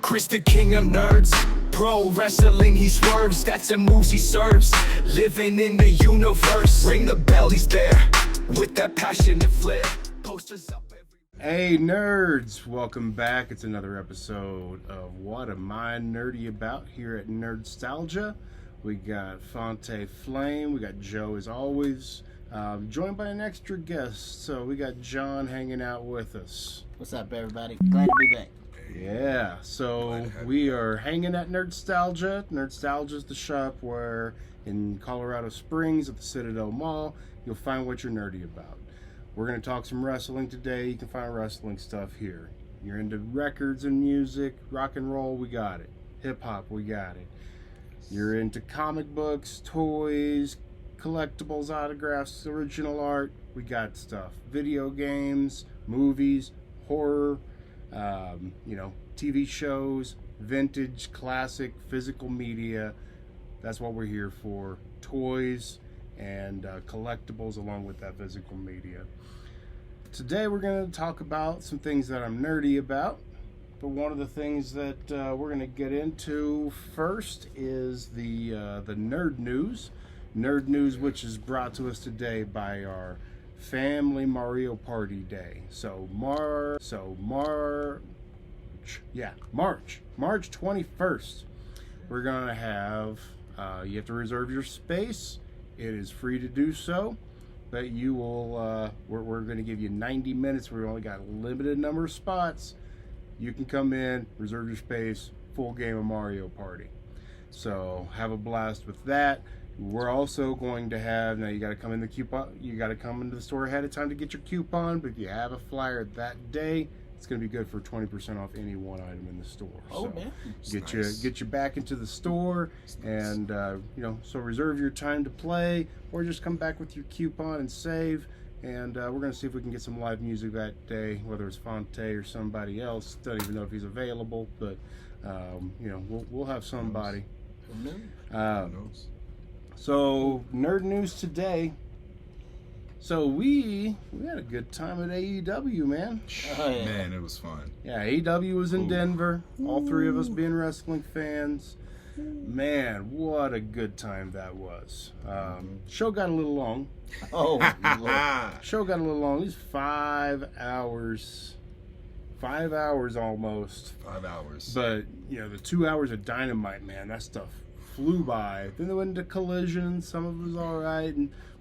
Chris the king of nerds, pro wrestling he swerves, that's the moves he serves, living in the universe, ring the bell he's there, with that passionate flair, posters up every... Hey nerds, welcome back. It's another episode of What Am I Nerdy About here at Nerdstalgia. We got Fonte Flame, we got Joe as always, joined by an extra guest, so we got John hanging out with us. What's up, everybody? Glad to be back. Yeah, so we are hanging at Nerdstalgia. Nerdstalgia is the shop where in Colorado Springs at the Citadel Mall, you'll find what you're nerdy about. We're going to talk some wrestling today. You can find wrestling stuff here. You're into records and music, rock and roll, we got it. Hip hop, we got it. You're into comic books, toys, collectibles, autographs, original art, we got stuff. Video games, movies, horror, TV shows, vintage, classic, physical media. That's what we're here for. Toys and collectibles along with that physical media. Today we're going to talk about some things that I'm nerdy about. But one of the things that we're going to get into first is the Nerd News. Nerd News, which is brought to us today by our Family Mario Party Day. March 21st. We're going to have, you have to reserve your space. It is free to do so. But you will, we're going to give you 90 minutes. We've only got a limited number of spots. You can come in, reserve your space, full game of Mario Party. So have a blast with that. We're also going to have, now you got to come in the coupon, you got to come into the store ahead of time to get your coupon, but if you have a flyer that day, it's going to be good for 20% off any one item in the store. Oh, so man. Get you back into the store, and so reserve your time to play, or just come back with your coupon and save. And we're going to see if we can get some live music that day, whether it's Fonte or somebody else. Don't even know if he's available, but we'll have somebody. So Nerd News today. So we had a good time at AEW, man. Oh, yeah. Man, it was fun. Yeah, AEW was in Denver. All three of us being wrestling fans. Man, what a good time that was. Show got a little long. Oh, Show got a little long. It was 5 hours. 5 hours almost. 5 hours. But, the 2 hours of Dynamite, man, that stuff flew by. Then they went into Collision. Some of it was all right.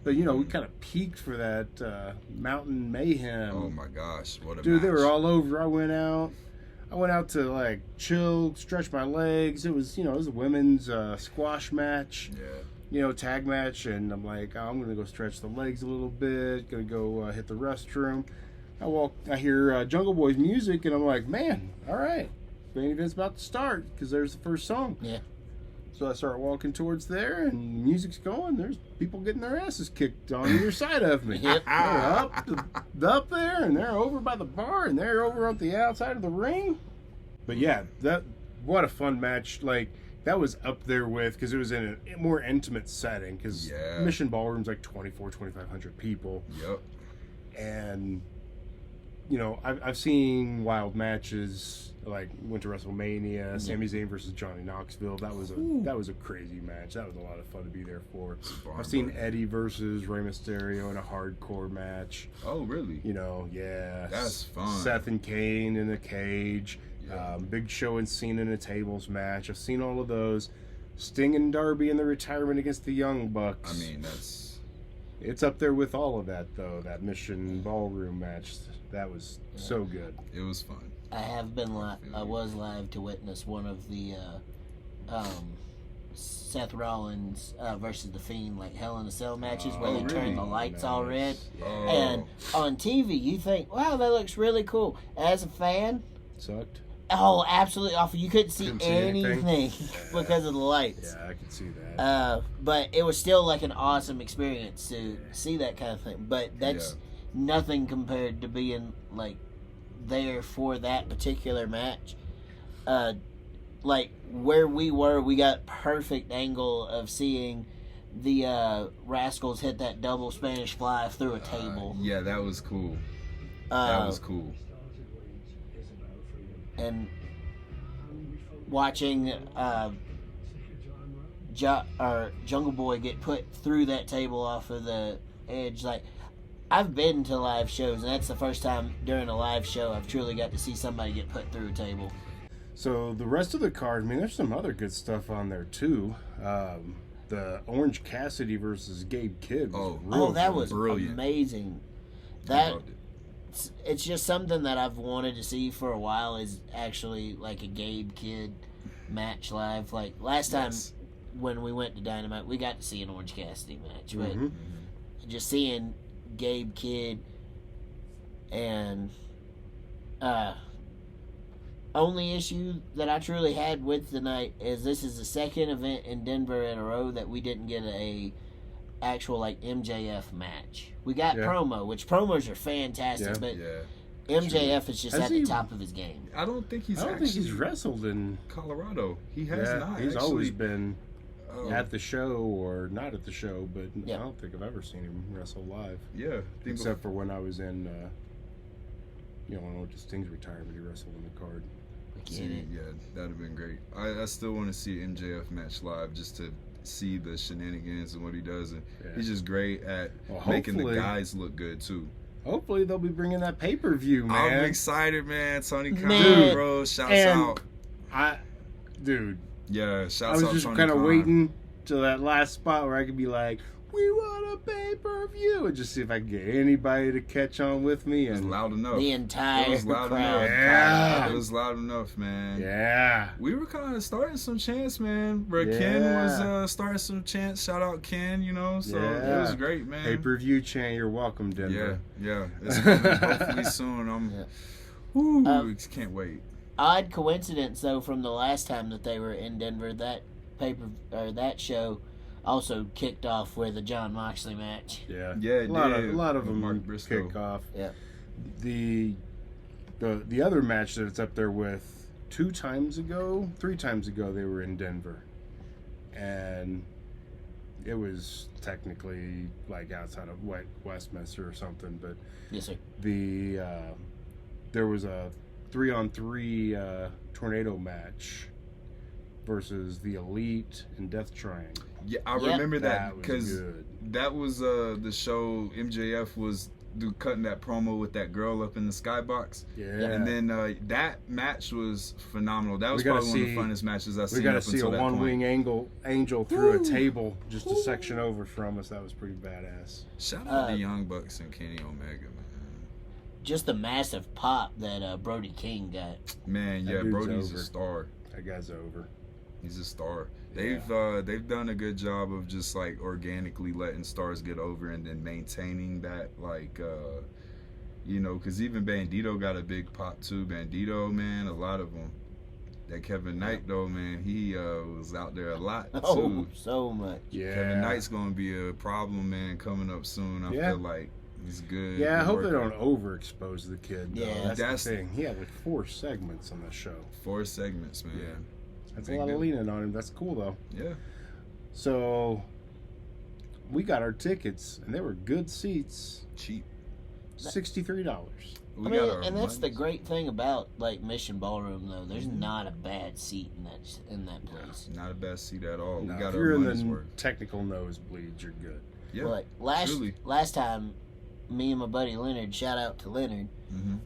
But, we kind of peaked for that Mountain Mayhem. Oh, my gosh. What a Dude, match. they were all over. I went out to, chill, stretch my legs. It was, it was a women's squash match. Yeah. Tag match. And I'm like, I'm going to go stretch the legs a little bit. Going to go hit the restroom. I hear Jungle Boy's music, and I'm like, man, all right. Main event's about to start, because there's the first song. yeah. So I start walking towards there, and music's going. There's people getting their asses kicked on either side of me. Yep. They're up there, and they're over by the bar, and they're over on the outside of the ring. But yeah, what a fun match. That was up there with, because it was in a more intimate setting, because Mission Ballroom's 2,500 people. Yep. And, I've seen wild matches, went to WrestleMania, Sami Zayn versus Johnny Knoxville. That was a crazy match. That was a lot of fun to be there for. I've seen Eddie versus Rey Mysterio in a hardcore match. Oh, really? Yeah. That's fun. Seth and Kane in a cage. Yeah. Big Show and Cena in a tables match. I've seen all of those. Sting and Darby in the retirement against the Young Bucks. I mean, It's up there with all of that, though. That Mission Ballroom match. That was so good. It was fun. I have been I was live to witness one of the Seth Rollins versus The Fiend, Hell in a Cell matches where they turn the lights all red. Oh. And on TV, you think, wow, that looks really cool. As a fan, Sucked. oh, absolutely awful. You couldn't see Couldn't see anything because of the lights. Yeah, I could see that. But it was still an awesome experience to see that kind of thing. But that's nothing compared to being there for that particular match. Where we were, we got perfect angle of seeing the Rascals hit that double Spanish fly through a table. Yeah, that was cool. That was cool. And watching Jungle Boy get put through that table off of the edge, like, I've been to live shows, and that's the first time during a live show I've truly got to see somebody get put through a table. So the rest of the card, I mean, there's some other good stuff on there too. The Orange Cassidy versus Gabe Kidd. That was brilliant. Amazing. I loved it. It's just something that I've wanted to see for a while, is actually like a Gabe Kidd match live. Like last time when we went to Dynamite, we got to see an Orange Cassidy match, but just seeing Gabe Kidd and only issue that I truly had with the night is this is the second event in Denver in a row that we didn't get a actual like MJF match. We got promo, which promos are fantastic, but MJF is just at the top of his game. I don't think he's wrestled in Colorado. He has not. He's always been at the show or not at the show, but I don't think I've ever seen him wrestle live. Yeah. Except for when I was in, when Sting's retirement, he wrestled in the card. Yeah, that'd have been great. I still want to see an MJF match live just to see the shenanigans and what he does, and he's just great at making the guys look good too. Hopefully they'll be bringing that pay-per-view, man. I'm excited, man. Tony Khan, bro, shouts out. Yeah, shouts out. I was just kind of waiting till that last spot where I could be like, we want a pay-per-view, and just see if I can get anybody to catch on with me. And it was loud enough. The entire crowd. Yeah. It was loud enough, man. Yeah. We were kind of starting some chants, man. Where Ken was starting some chants. Shout out Ken, so it was great, man. Pay-per-view chant, you're welcome, Denver. Yeah. It's coming hopefully soon. Can't wait. Odd coincidence, though, from the last time that they were in Denver, that show also kicked off with a John Moxley match. Yeah, a lot of them kick off. Yeah. The other match that it's up there with 3 times ago, they were in Denver, and it was technically like outside of Westminster or something, but yes, sir. There was a 3-on-3 tornado match versus the Elite and Death Triangle. Yeah, I remember that because that was the show. MJF was cutting that promo with that girl up in the skybox. Yeah, and then that match was phenomenal. That was probably one of the funnest matches I've seen. We got to see a one-wing angel through a table just a section over from us. That was pretty badass. Shout out to Young Bucks and Kenny Omega, man. Just the massive pop that Brody King got. Man, Brody's a star. That guy's over. He's a star. They've done a good job of just like organically letting stars get over and then maintaining that, like because even Bandito got a big pop too. Bandito, man, a lot of them. That Kevin Knight though, man, he was out there a lot too. Oh, so much. Yeah. Kevin Knight's gonna be a problem, man, coming up soon. I feel like he's good. Yeah, I hope they don't overexpose the kid. Though. Yeah, that's the thing. He had like 4 segments on the show. 4 segments, man. Yeah. That's a lot of leaning on him. That's cool, though. Yeah. So, we got our tickets, and they were good seats. Cheap. $63. And that's the great thing about, like, Mission Ballroom, though. There's not a bad seat in that place. Not a bad seat at all. No, we got if you're in the technical nosebleeds, you're good. Yeah, like, last time, me and my buddy Leonard, shout out to Leonard,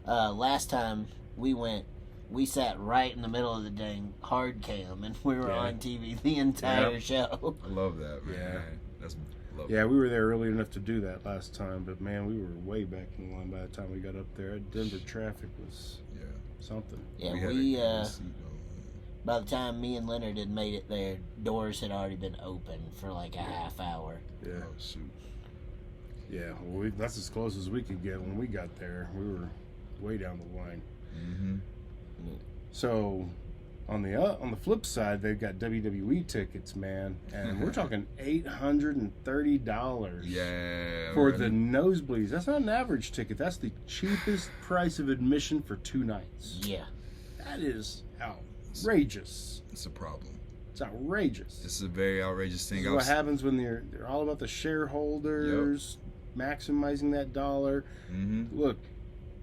last time we went, we sat right in the middle of the dang hard cam, and we were on TV the entire show. I love that, man. Yeah. That's lovely. Yeah, we were there early enough to do that last time, but man, we were way back in the line by the time we got up there. Denver traffic was something. Yeah, by the time me and Leonard had made it there, doors had already been open for like a half hour. Yeah. Oh, shoot. Yeah, well, that's as close as we could get when we got there. We were way down the line. Mm-hmm. So, on the flip side, they've got WWE tickets, man, and we're talking $830. Yeah. For the nosebleeds. That's not an average ticket. That's the cheapest price of admission for 2 nights. Yeah. That is outrageous. It's a problem. It's outrageous. It's a very outrageous thing. This is what happens when they're all about the shareholders, maximizing that dollar. Look,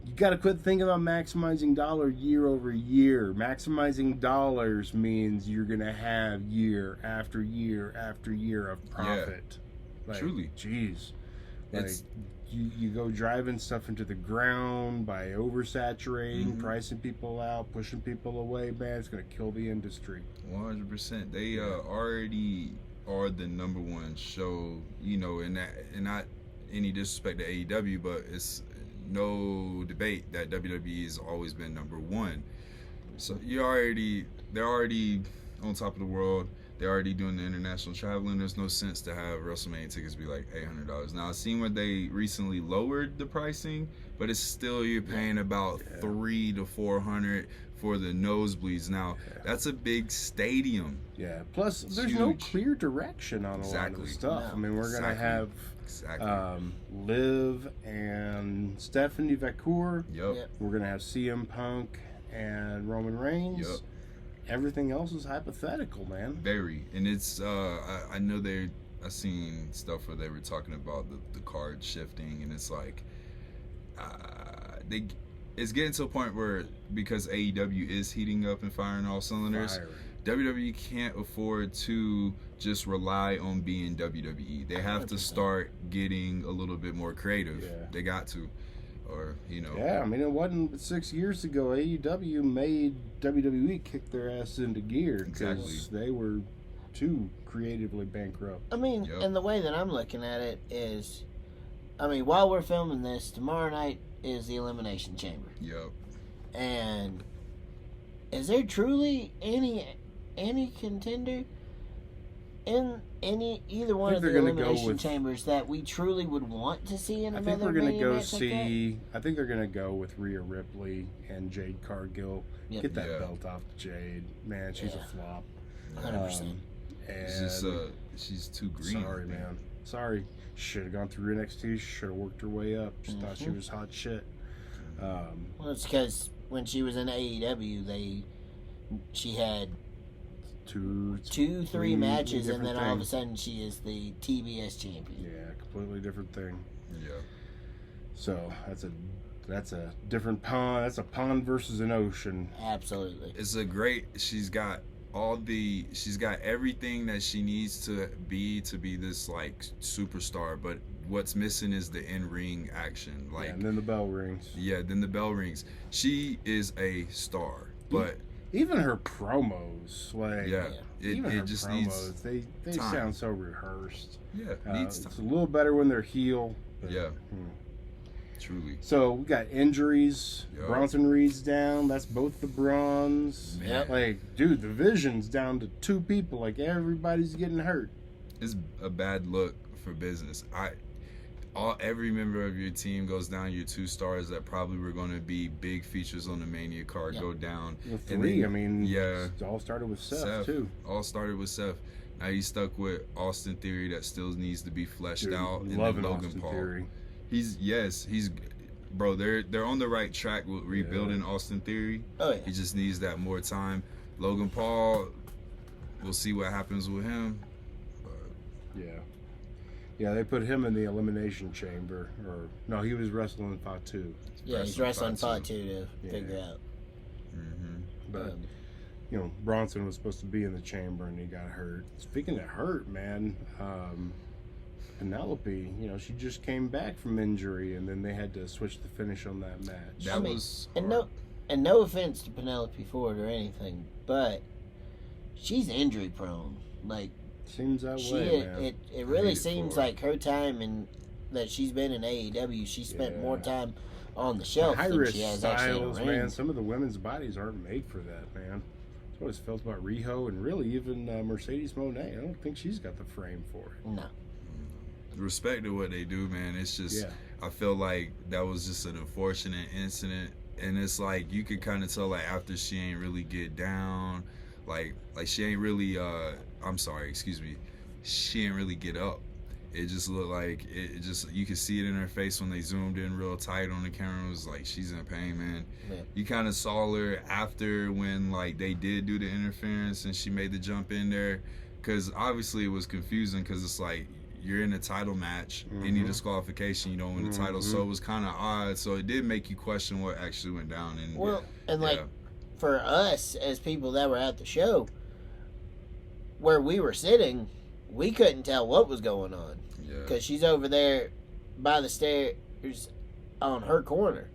you got to quit thinking about maximizing dollar year over year. Maximizing dollars means you're going to have year after year after year of profit. Like, truly. Jeez. Like, you go driving stuff into the ground by oversaturating, pricing people out, pushing people away, man. It's going to kill the industry. 100%. They already are the number one show, you know, and not any disrespect to AEW, but it's no debate that WWE has always been number one. So they're already on top of the world. They're already doing the international traveling. There's no sense to have WrestleMania tickets be like $800. Now, I've seen where they recently lowered the pricing, but it's still, you're paying about $300 to $400 for the nosebleeds. Now, that's a big stadium. Yeah. Plus, there's no clear direction on a lot of the stuff. No. I mean, we're gonna have Liv and Stephanie Vacour. Yep. We're gonna have CM Punk and Roman Reigns. Yep. Everything else is hypothetical, man. Very. And it's I know I've seen stuff where they were talking about the card shifting, and it's like it's getting to a point where, because AEW is heating up and firing all cylinders, WWE can't afford to just rely on being WWE. They have 100%. to start getting a little bit more creative. Yeah. They got to. Or, you know. Yeah, I mean, it wasn't 6 years ago AEW made WWE kick their ass into gear because they were too creatively bankrupt. I mean, and the way that I'm looking at it is, I mean, while we're filming this, tomorrow night is the Elimination Chamber. Yep. And is there truly any contender in either one of the Elimination Chambers that we truly would want to see in another I think we're gonna go I think they're gonna go with Rhea Ripley and Jade Cargill. Yep. Get that belt off to Jade. Man, she's a flop. 100%. And she's too green. Sorry, man. Sorry. Should have gone through NXT. Should have worked her way up. Just thought she was hot shit. Well, it's because when she was in AEW, she had three matches, and then all of a sudden she is the TBS champion. Yeah, completely different thing. Yeah. So that's a different pond. That's a pond versus an ocean. Absolutely. It's a great. She's got everything that she needs to be this like superstar, but what's missing is the in-ring action. Like, and then the bell rings. Yeah, then the bell rings. She is a star, but even her promos, like it just promos, needs they sound so rehearsed. Yeah, needs time. It's a little better when they're heel. But, truly. So we got injuries. Yep. Bronson Reed's down. That's both the Brawns. Yep. Like, dude, the Vision's down to 2 people. Like, everybody's getting hurt. It's a bad look for business. Every member of your team goes down. Your 2 stars that probably were going to be big features on the Mania card go down. Well, 3, then, it all started with Seth, too. All started with Seth. Now he's stuck with Austin Theory that still needs to be fleshed out. And loving then Logan Austin Paul. Theory. Bro, they're on the right track with rebuilding Austin Theory. Oh, yeah. He just needs that more time. Logan Paul, we'll see what happens with him. But Yeah, they put him in the Elimination Chamber. Or no, he was wrestling Fatu. Yeah, he's wrestling Fatu to figure out. But Bronson was supposed to be in the chamber and he got hurt. Speaking of hurt, man, Penelope, she just came back from injury, and then they had to switch the finish on that match. And no offense to Penelope Ford or anything, but she's injury prone. Like, seems that way, man. It really seems like her time that she's been in AEW, she spent more time on the shelf than she has actually in the ring. Man, some of the women's bodies aren't made for that, man. That's what I felt about Riho, and really even Mercedes Moné. I don't think she's got the frame for it. No. Respect to what they do, man. It's just I feel like that was just an unfortunate incident, and it's like you could kind of tell, like, after she ain't really get down, like she ain't really she ain't really get up, it just looked like it just, you could see it in her face when they zoomed in real tight on the camera. It was like, she's in pain, man. Yeah. You kind of saw her after when like they did do the interference and she made the jump in there, because obviously it was confusing, because it's like you're in a title match, any disqualification, you don't win the title, so it was kind of odd. So it did make you question what actually went down. And well, and like for us as people that were at the show, where we were sitting, we couldn't tell what was going on, because she's over there by the stairs on her corner,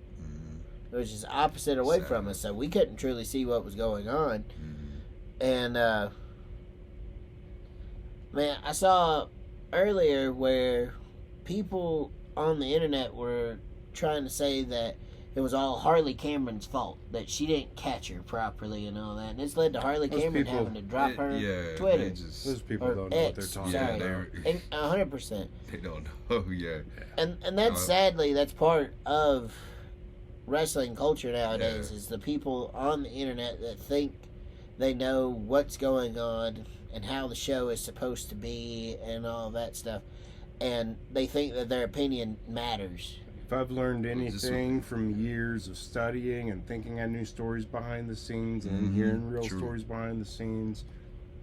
which is opposite away from us, so we couldn't truly see what was going on. And man, I saw earlier where people on the internet were trying to say that it was all Harley Cameron's fault, that she didn't catch her properly and all that, and it's led to Harley Cameron having to drop her Twitter. Those people don't know what they're talking about. 100%. They don't know, And that's sadly, that's part of wrestling culture nowadays, is the people on the internet that think they know what's going on and how the show is supposed to be and all that stuff, and they think that their opinion matters. If I've learned anything from years of studying and thinking I knew stories behind the scenes and hearing real stories behind the scenes,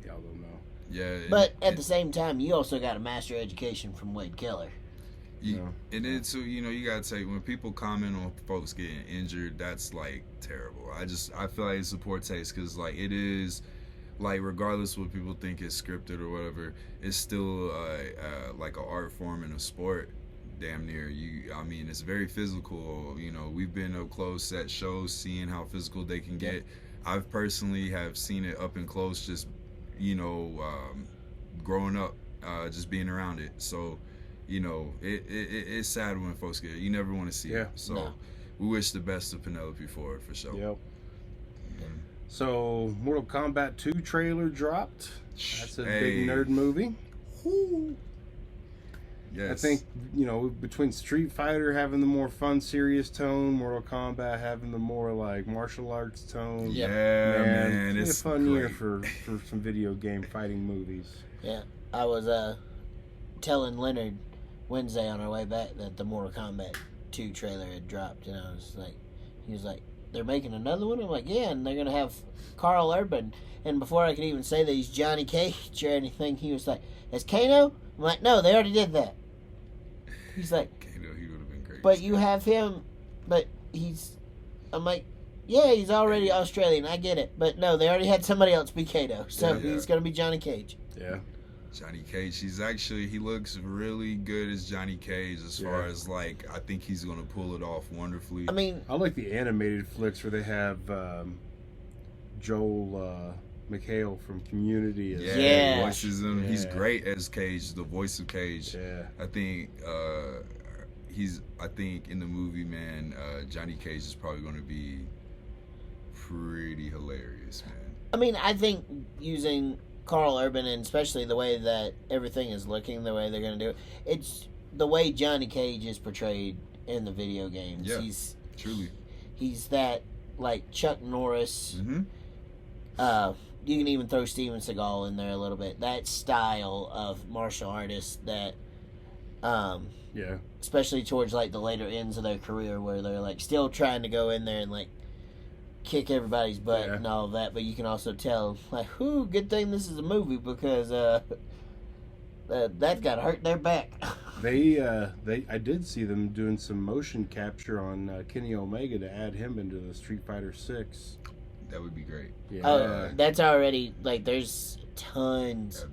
y'all don't know. Yeah. But at the same time, you also got a master education from Wade Keller. And then, so, you know, you gotta take, when people comment on folks getting injured, that's like terrible. I feel like it's a poor taste, because like it is, like, regardless of what people think is scripted or whatever, it's still like an art form and a sport. Damn near. I mean, it's very physical. You know, we've been up close at shows seeing how physical they can get. I've personally have seen it up and close, just, you know, growing up, just being around it. So, you know, it's sad when folks get it. You never want to see it. So we wish the best of Penelope for sure. Yep. So Mortal Kombat 2 trailer dropped. That's a big nerd movie. Woo. Yes. I think, you know, between Street Fighter having the more fun, serious tone, Mortal Kombat having the more like martial arts tone. Yeah, man, it's a fun year for some video game fighting movies. Yeah, I was telling Leonard Wednesday on our way back that the Mortal Kombat 2 trailer had dropped, and I was like, he was like, they're making another one? I'm like, yeah, and they're gonna have Carl Urban. And before I could even say that he's Johnny Cage or anything, he was like, as Kano? I'm like, no, they already did that. He's like, Kano, he would have been great. But you have him, but I'm like, yeah, he's already Australian, I get it. But no, they already had somebody else be Kano, so he's going to be Johnny Cage. Yeah. Johnny Cage, he looks really good as Johnny Cage as far as, like, I think he's going to pull it off wonderfully. I mean, I like the animated flicks where they have Joel McHale from Community. Voices him. He's great as Cage, the voice of Cage. Yeah. I think in the movie, man, Johnny Cage is probably going to be pretty hilarious, man. I mean, I think using Carl Urban, and especially the way that everything is looking, the way they're going to do it, it's the way Johnny Cage is portrayed in the video games. Yeah, truly. He's that, like, Chuck Norris. You can even throw Steven Seagal in there a little bit. That style of martial artist that, especially towards, like, the later ends of their career, where they're, like, still trying to go in there and, like, kick everybody's butt and all that, but you can also tell, like, whoo, good thing this is a movie, because that's got to hurt their back. I did see them doing some motion capture on Kenny Omega to add him into the Street Fighter 6. That would be great. Oh, that's already, like, there's tons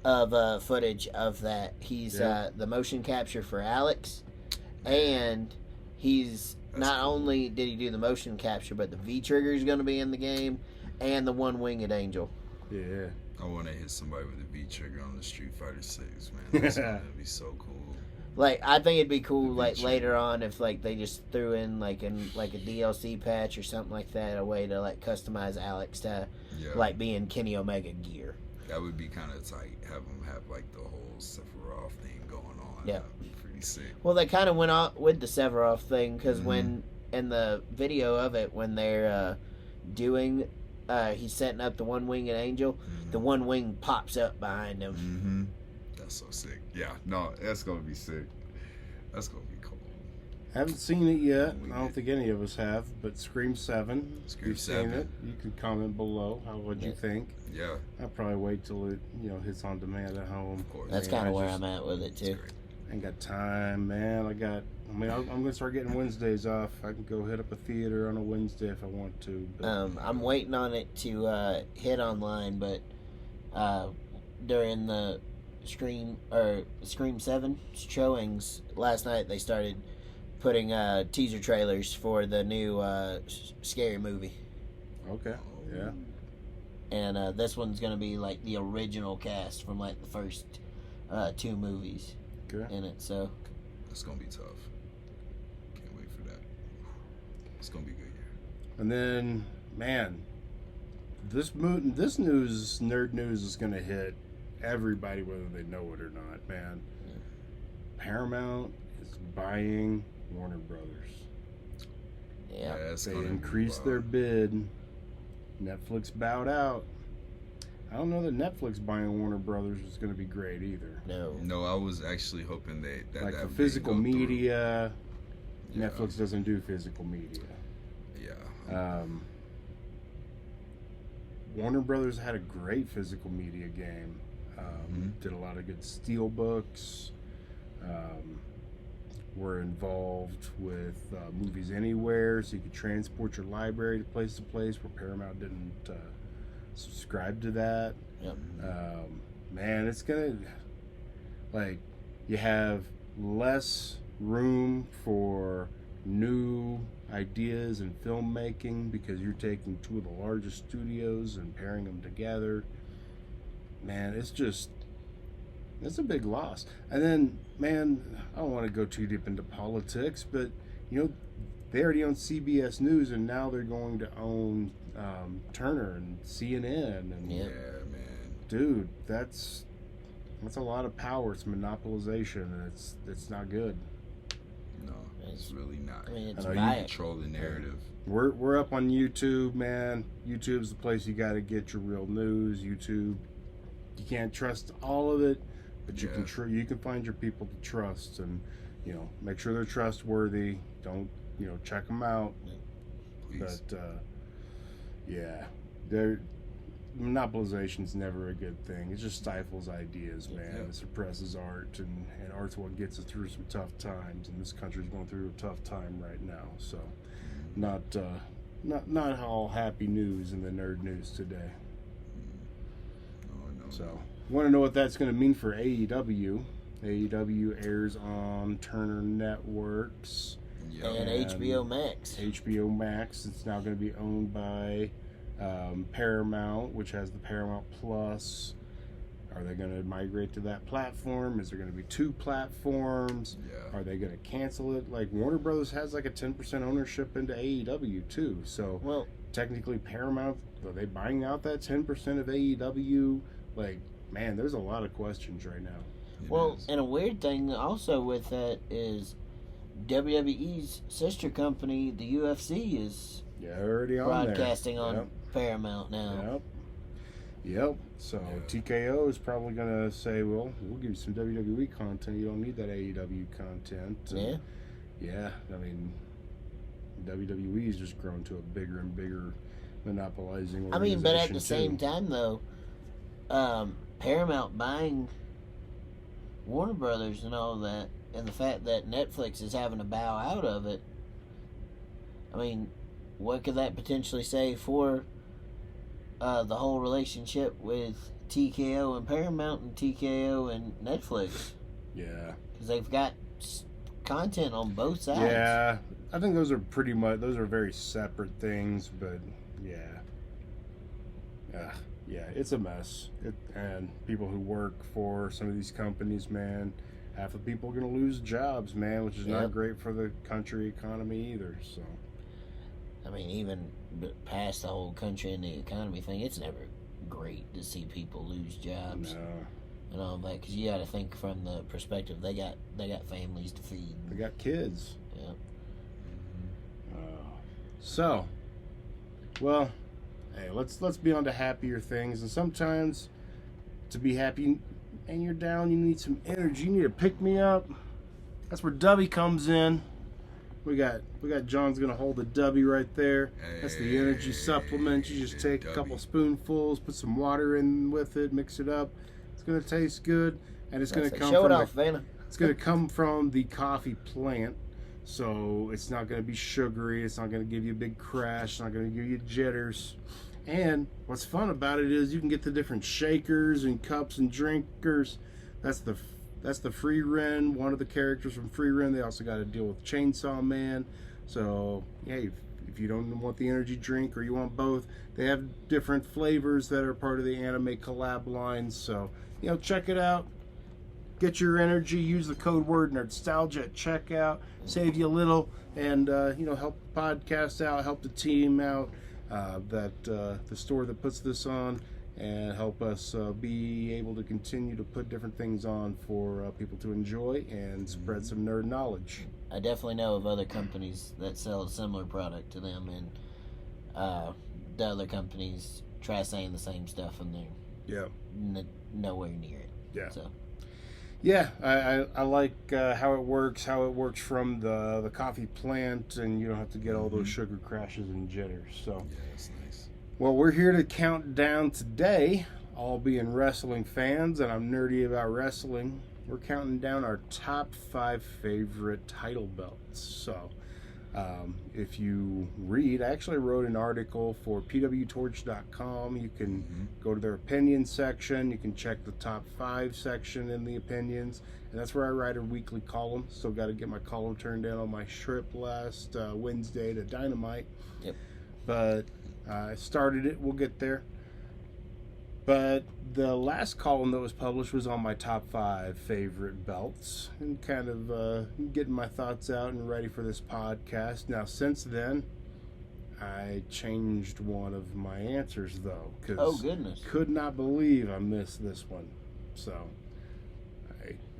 of footage of that. He's the motion capture for Alex, and he's not only did he do the motion capture, but the V trigger is going to be in the game, and the one-winged angel. Yeah. I want to hit somebody with a V trigger on the Street Fighter 6, man. That'd be so cool. Like, I think it'd be cool, like, later on, if, like, they just threw in, like, a DLC patch or something like that, a way to, like, customize Alex to, like, be in Kenny Omega gear. That would be kind of tight. Have them have, like, the whole Sephiroth thing going on. Yeah. That'd be pretty sick. Well, they kind of went on with the Sephiroth thing, because when, in the video of it, when they're doing, he's setting up the one-winged angel, the one wing pops up behind him. That's so sick. Yeah, no, that's gonna be sick. That's gonna be cool. Haven't seen it yet. I don't think any of us have, but Scream 7. Scream You've 7. seen it. You can comment below. What'd you think? Yeah, I'll probably wait till it, hits on demand at home. of course. That's kind of where I'm at with it too. Ain't got time, man. I'm gonna start getting Wednesdays off. I can go hit up a theater on a Wednesday if I want to. But I'm waiting on it to hit online, but during the Scream 7 showings last night, they started putting teaser trailers for the new scary movie, okay, yeah. and this one's gonna be like the original cast from like the first 2 movies Okay. in it. So It's gonna be tough. Can't wait for that. It's gonna be a good year. And then, man, this news, nerd news, is gonna hit everybody whether they know it or not, man. Yeah. Paramount is buying Warner Brothers. yeah, it's They gonna be increased wild. their bid. Netflix bowed out. I don't know that Netflix buying Warner Brothers is going to be great either. no. No, I was actually hoping that Like that for may physical go through. media, Yeah. Netflix doesn't do physical media. Yeah. Warner Brothers had a great physical media game. Did a lot of good steel books. Were involved with Movies Anywhere, so you could transport your library to place, where Paramount didn't subscribe to that. Yep. Man, it's gonna, like, you have less room for new ideas in filmmaking because you're taking 2 of the largest studios and pairing them together. Man, it's a big loss. And then, man, I don't want to go too deep into politics, but they already own CBS News, and now they're going to own Turner and CNN. And Yeah. Yeah, man. dude, that's a lot of power. It's monopolization, and it's not good. No, it's really not. I mean, it's I know you Riot. Control the narrative. We're up on YouTube, man. YouTube's the place you got to get your real news. YouTube, you can't trust all of it, but you Yeah. can you can find your people to trust, and make sure they're trustworthy. Don't check them out. Please. But yeah, monopolization's never a good thing. It just stifles ideas, man. Yeah. It suppresses art, and art's what gets us through some tough times. And this country's going through a tough time right now. So, not all happy news in the nerd news today. No. So, want to know what that's going to mean for AEW? AEW airs on Turner Networks. Yeah. And HBO Max. HBO Max. It's now going to be owned by Paramount, which has the Paramount Plus. Are they going to migrate to that platform? Is there going to be 2 platforms? Yeah. Are they going to cancel it? Like, Warner Brothers has like a 10% ownership into AEW too. So Well, technically, Paramount, are they buying out that 10% of AEW? Like, man, there's a lot of questions right now. It well, is. and a weird thing also with that is WWE's sister company, the UFC, is Yeah, already on broadcasting there. on Paramount now. Yep. So Yeah. TKO is probably gonna say, "Well, we'll give you some WWE content. You don't need that AEW content." And yeah. I mean, WWE's just grown to a bigger and bigger monopolizing organization. I mean, but at the too. same time, though, Paramount buying Warner Brothers and all that, and the fact that Netflix is having to bow out of it, I mean, what could that potentially say for the whole relationship with TKO and Paramount and TKO and Netflix? Yeah. Because they've got content on both sides. Yeah. I think those are very separate things, but yeah. Yeah, it's a mess. And people who work for some of these companies, man, half the people are going to lose jobs, man, which is not Yep. great for the country economy either. So, I mean, even past the whole country and the economy thing, it's never great to see people lose jobs no, and all that. Because you got to think from the perspective they got families to feed. they got kids. Yeah. So, well, hey, let's be on to happier things. And sometimes to be happy, and you're down, you need some energy, you need to pick me up, that's where Dubby comes in. We got John's gonna hold the Dubby right there. That's the energy supplement. You just take a couple spoonfuls, put some water in with it, mix it up. It's gonna taste good, and it's gonna come Show from it off, Vanna. it's gonna come from the coffee plant. So it's not gonna be sugary. It's not gonna give you a big crash. It's not gonna give you jitters. And what's fun about it is you can get the different shakers and cups and drinkers. That's the Free Ren, one of the characters from Free Ren. They also got to deal with Chainsaw Man. So, yeah, if you don't want the energy drink or you want both, they have different flavors that are part of the anime collab line. So, check it out. Get your energy. Use the code word Nerdstalgia at checkout. Save you a little and, help the podcast out, help the team out, the store that puts this on, and help us be able to continue to put different things on for people to enjoy and spread some nerd knowledge. I definitely know of other companies that sell a similar product to them, and the other companies try saying the same stuff, and they're nowhere near it. Yeah. So. Yeah, I like how it works from the coffee plant, and you don't have to get all those sugar crashes and jitters. So. Yeah, that's nice. Well, we're here to count down today, all being wrestling fans, and I'm nerdy about wrestling. We're counting down our top 5 favorite title belts. So, if you read, I actually wrote an article for pwtorch.com. You can go to their opinion section. You can check the top 5 section in the opinions, and that's where I write a weekly column. Still got to get my column turned in on my trip last Wednesday to Dynamite. Yep. But I started it. We'll get there. But the last column that was published was on my top 5 favorite belts, and kind of getting my thoughts out and ready for this podcast. Now, since then, I changed one of my answers, though. Oh, goodness. Could not believe I missed this one. So,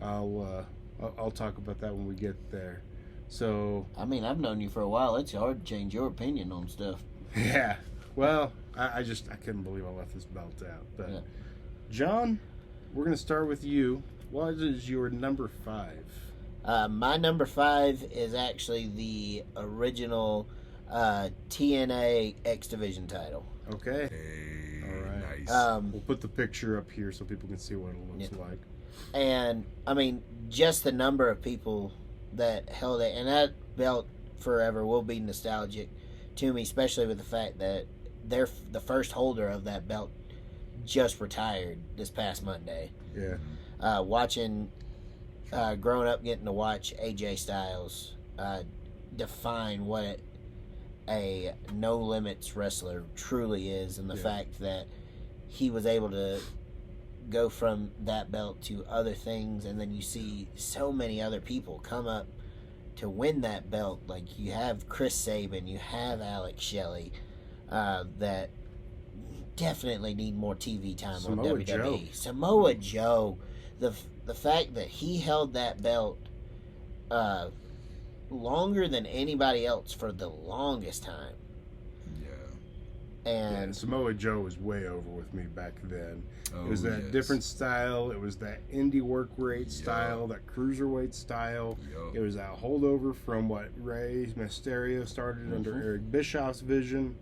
I'll talk about that when we get there. So, I mean, I've known you for a while. It's hard to change your opinion on stuff. yeah. Well, I couldn't believe I left this belt out. But, yeah. John, we're going to start with you. What is your number 5? My number 5 is actually the original TNA X Division title. Okay. Hey, all right. Nice. We'll put the picture up here so people can see what it looks like. And, I mean, just the number of people that held it, and that belt forever will be nostalgic to me, especially with the fact that the first holder of that belt just retired this past Monday. Yeah. Watching, growing up, getting to watch AJ Styles define what a no limits wrestler truly is, and the fact that he was able to go from that belt to other things, and then you see so many other people come up to win that belt. Like, you have Chris Sabin, you have Alex Shelley, that definitely need more TV time on WWE. Joe. Samoa Joe, the fact that he held that belt longer than anybody else for the longest time. Yeah. And Samoa Joe was way over with me back then. Oh, it was that different style. It was that indie work rate style, that cruiserweight style. It was that holdover from what Rey Mysterio started under Eric Bischoff's vision.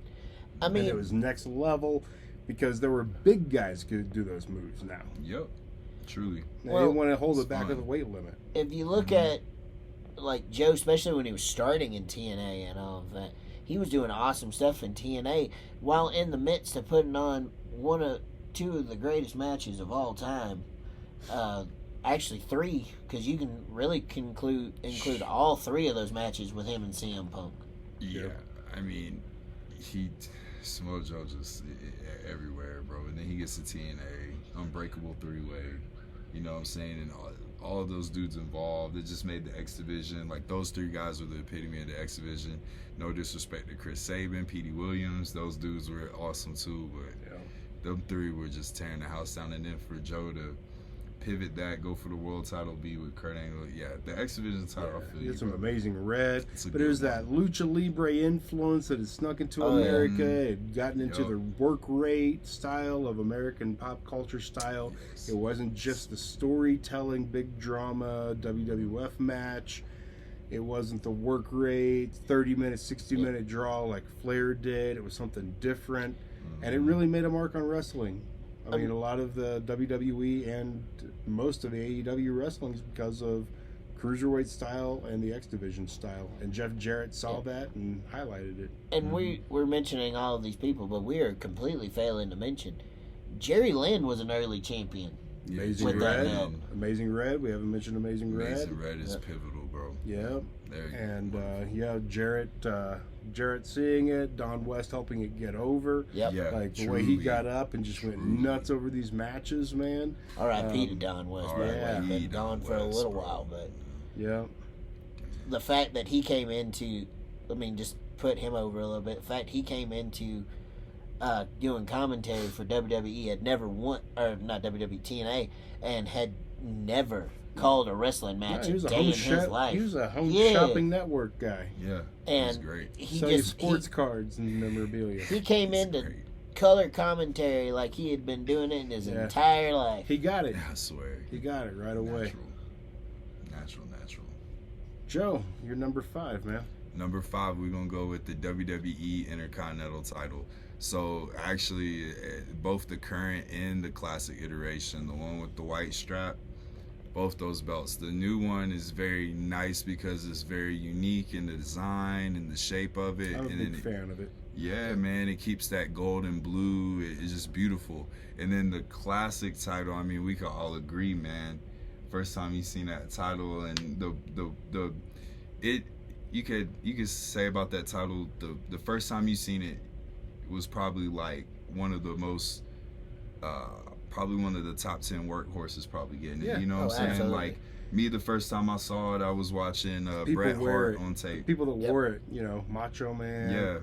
I mean, and it was next level because there were big guys who could do those moves now. Yep. Truly. They didn't want to hold it back at the weight limit. If you look at, like, Joe, especially when he was starting in TNA and all of that, he was doing awesome stuff in TNA while in the midst of putting on two of the greatest matches of all time. Actually, 3, because you can really include all 3 of those matches with him and CM Punk. Yeah. I mean, Samoa Joe just everywhere, bro. And then he gets to TNA, Unbreakable 3-Way. You know what I'm saying? And all of those dudes involved, it just made the X Division. Like, those 3 guys were the epitome of the X Division. No disrespect to Chris Sabin, Petey Williams. Those dudes were awesome too, but them 3 were just tearing the house down. And then for Joe to pivot that, go for the world title, be with Kurt Angle. Yeah, the X Division title. I feel He you, had some bro. amazing red, It's a but good it was one. that lucha libre influence that had snuck into Oh, yeah. America. It had gotten into Yup. the work rate style of American pop culture style. Yes. It wasn't just the storytelling, big drama WWF match. It wasn't the work rate 30-minute, 60-minute draw like Flair did. It was something different, and it really made a mark on wrestling. I mean, a lot of the WWE and most of the AEW wrestling is because of cruiserweight style and the X Division style. And Jeff Jarrett saw that and highlighted it. And we're mentioning all of these people, but we are completely failing to mention Jerry Lynn was an early champion. Yeah, Amazing With that Red. belt. Amazing Red. We haven't mentioned Amazing Red. Amazing Red is Yep. pivotal, bro. Yeah. There you And go. Jarrett seeing it, Don West helping it get over. Yep. Yeah, Like the way he truly. got up and just went Truly. nuts over these matches, man. R.I.P. to Don West. R.I.P. Man. Been Don gone for a West, little bro. while, but Yeah. the fact that he came into, I mean, just put him over a little bit. The fact he came into doing commentary for WWE, had never won, or not WWE, TNA, and had never called a wrestling match Yeah, he was a a day home in his life. He was a home Yeah. shopping network guy. Yeah, And it's great. he Sell you just sports cards and memorabilia. he came It's into great. color commentary like he had been doing it in his Yeah. entire life. He got it. Yeah, I swear. He got it right away. Natural. Joe, you're number 5, man. Number 5, we're gonna go with the WWE Intercontinental title. So actually, both the current and the classic iteration, the one with the white strap, both those belts. The new one is very nice because it's very unique in the design and the shape of it. I'm a and big then fan of it. Yeah, man, it keeps that gold and blue. It's just beautiful. And then the classic title, I mean, we could all agree, man. First time you seen that title, and you could say about that title, the first time you seen it was probably like one of the most probably one of the top 10 workhorses probably getting it. Yeah. You know what I'm saying? Absolutely. Like me, the first time I saw it, I was watching Bret wear Hart it. on tape. People that Yep. wore it, Macho Man. Yeah.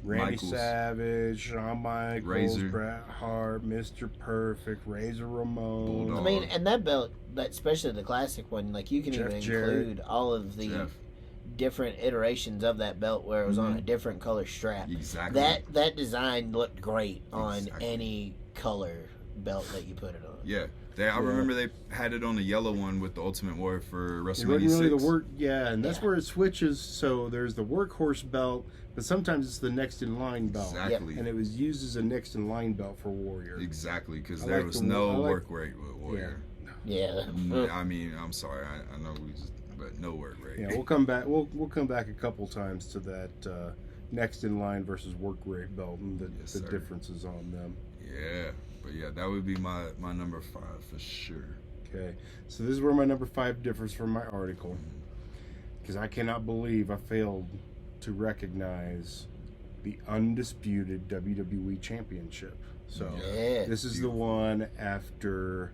Randy Michaels. Savage, Shawn Michaels, Razor. Bret Hart, Mr. Perfect, Razor Ramon. Bulldog. I mean, and that belt, especially the classic one, like you can Jeff even Jarrett. include all of the Jeff. different iterations of that belt where it was on Mm-hmm. a different color strap. Exactly. That design looked great on Exactly. any color belt that you put it on. Yeah. I remember they had it on the yellow one with the Ultimate Warrior for It WrestleMania wasn't really 6. the work, and that's Yeah. where it switches. So there's the workhorse belt, but sometimes it's the next in line belt, Exactly. and it was used as a next in line belt for Warrior. Exactly, because I there like was the- I no like- work rate with Warrior. Yeah. I mean, I'm sorry, I know but no work rate. Yeah, we'll come back. We'll come back a couple times to that next in line versus work rate belt and Yes, the sir. differences on them. Yeah, but yeah, that would be my number 5 for sure. Okay, so this is where my number 5 differs from my article, because I cannot believe I failed to recognize the undisputed WWE Championship. So Yeah. this is the one after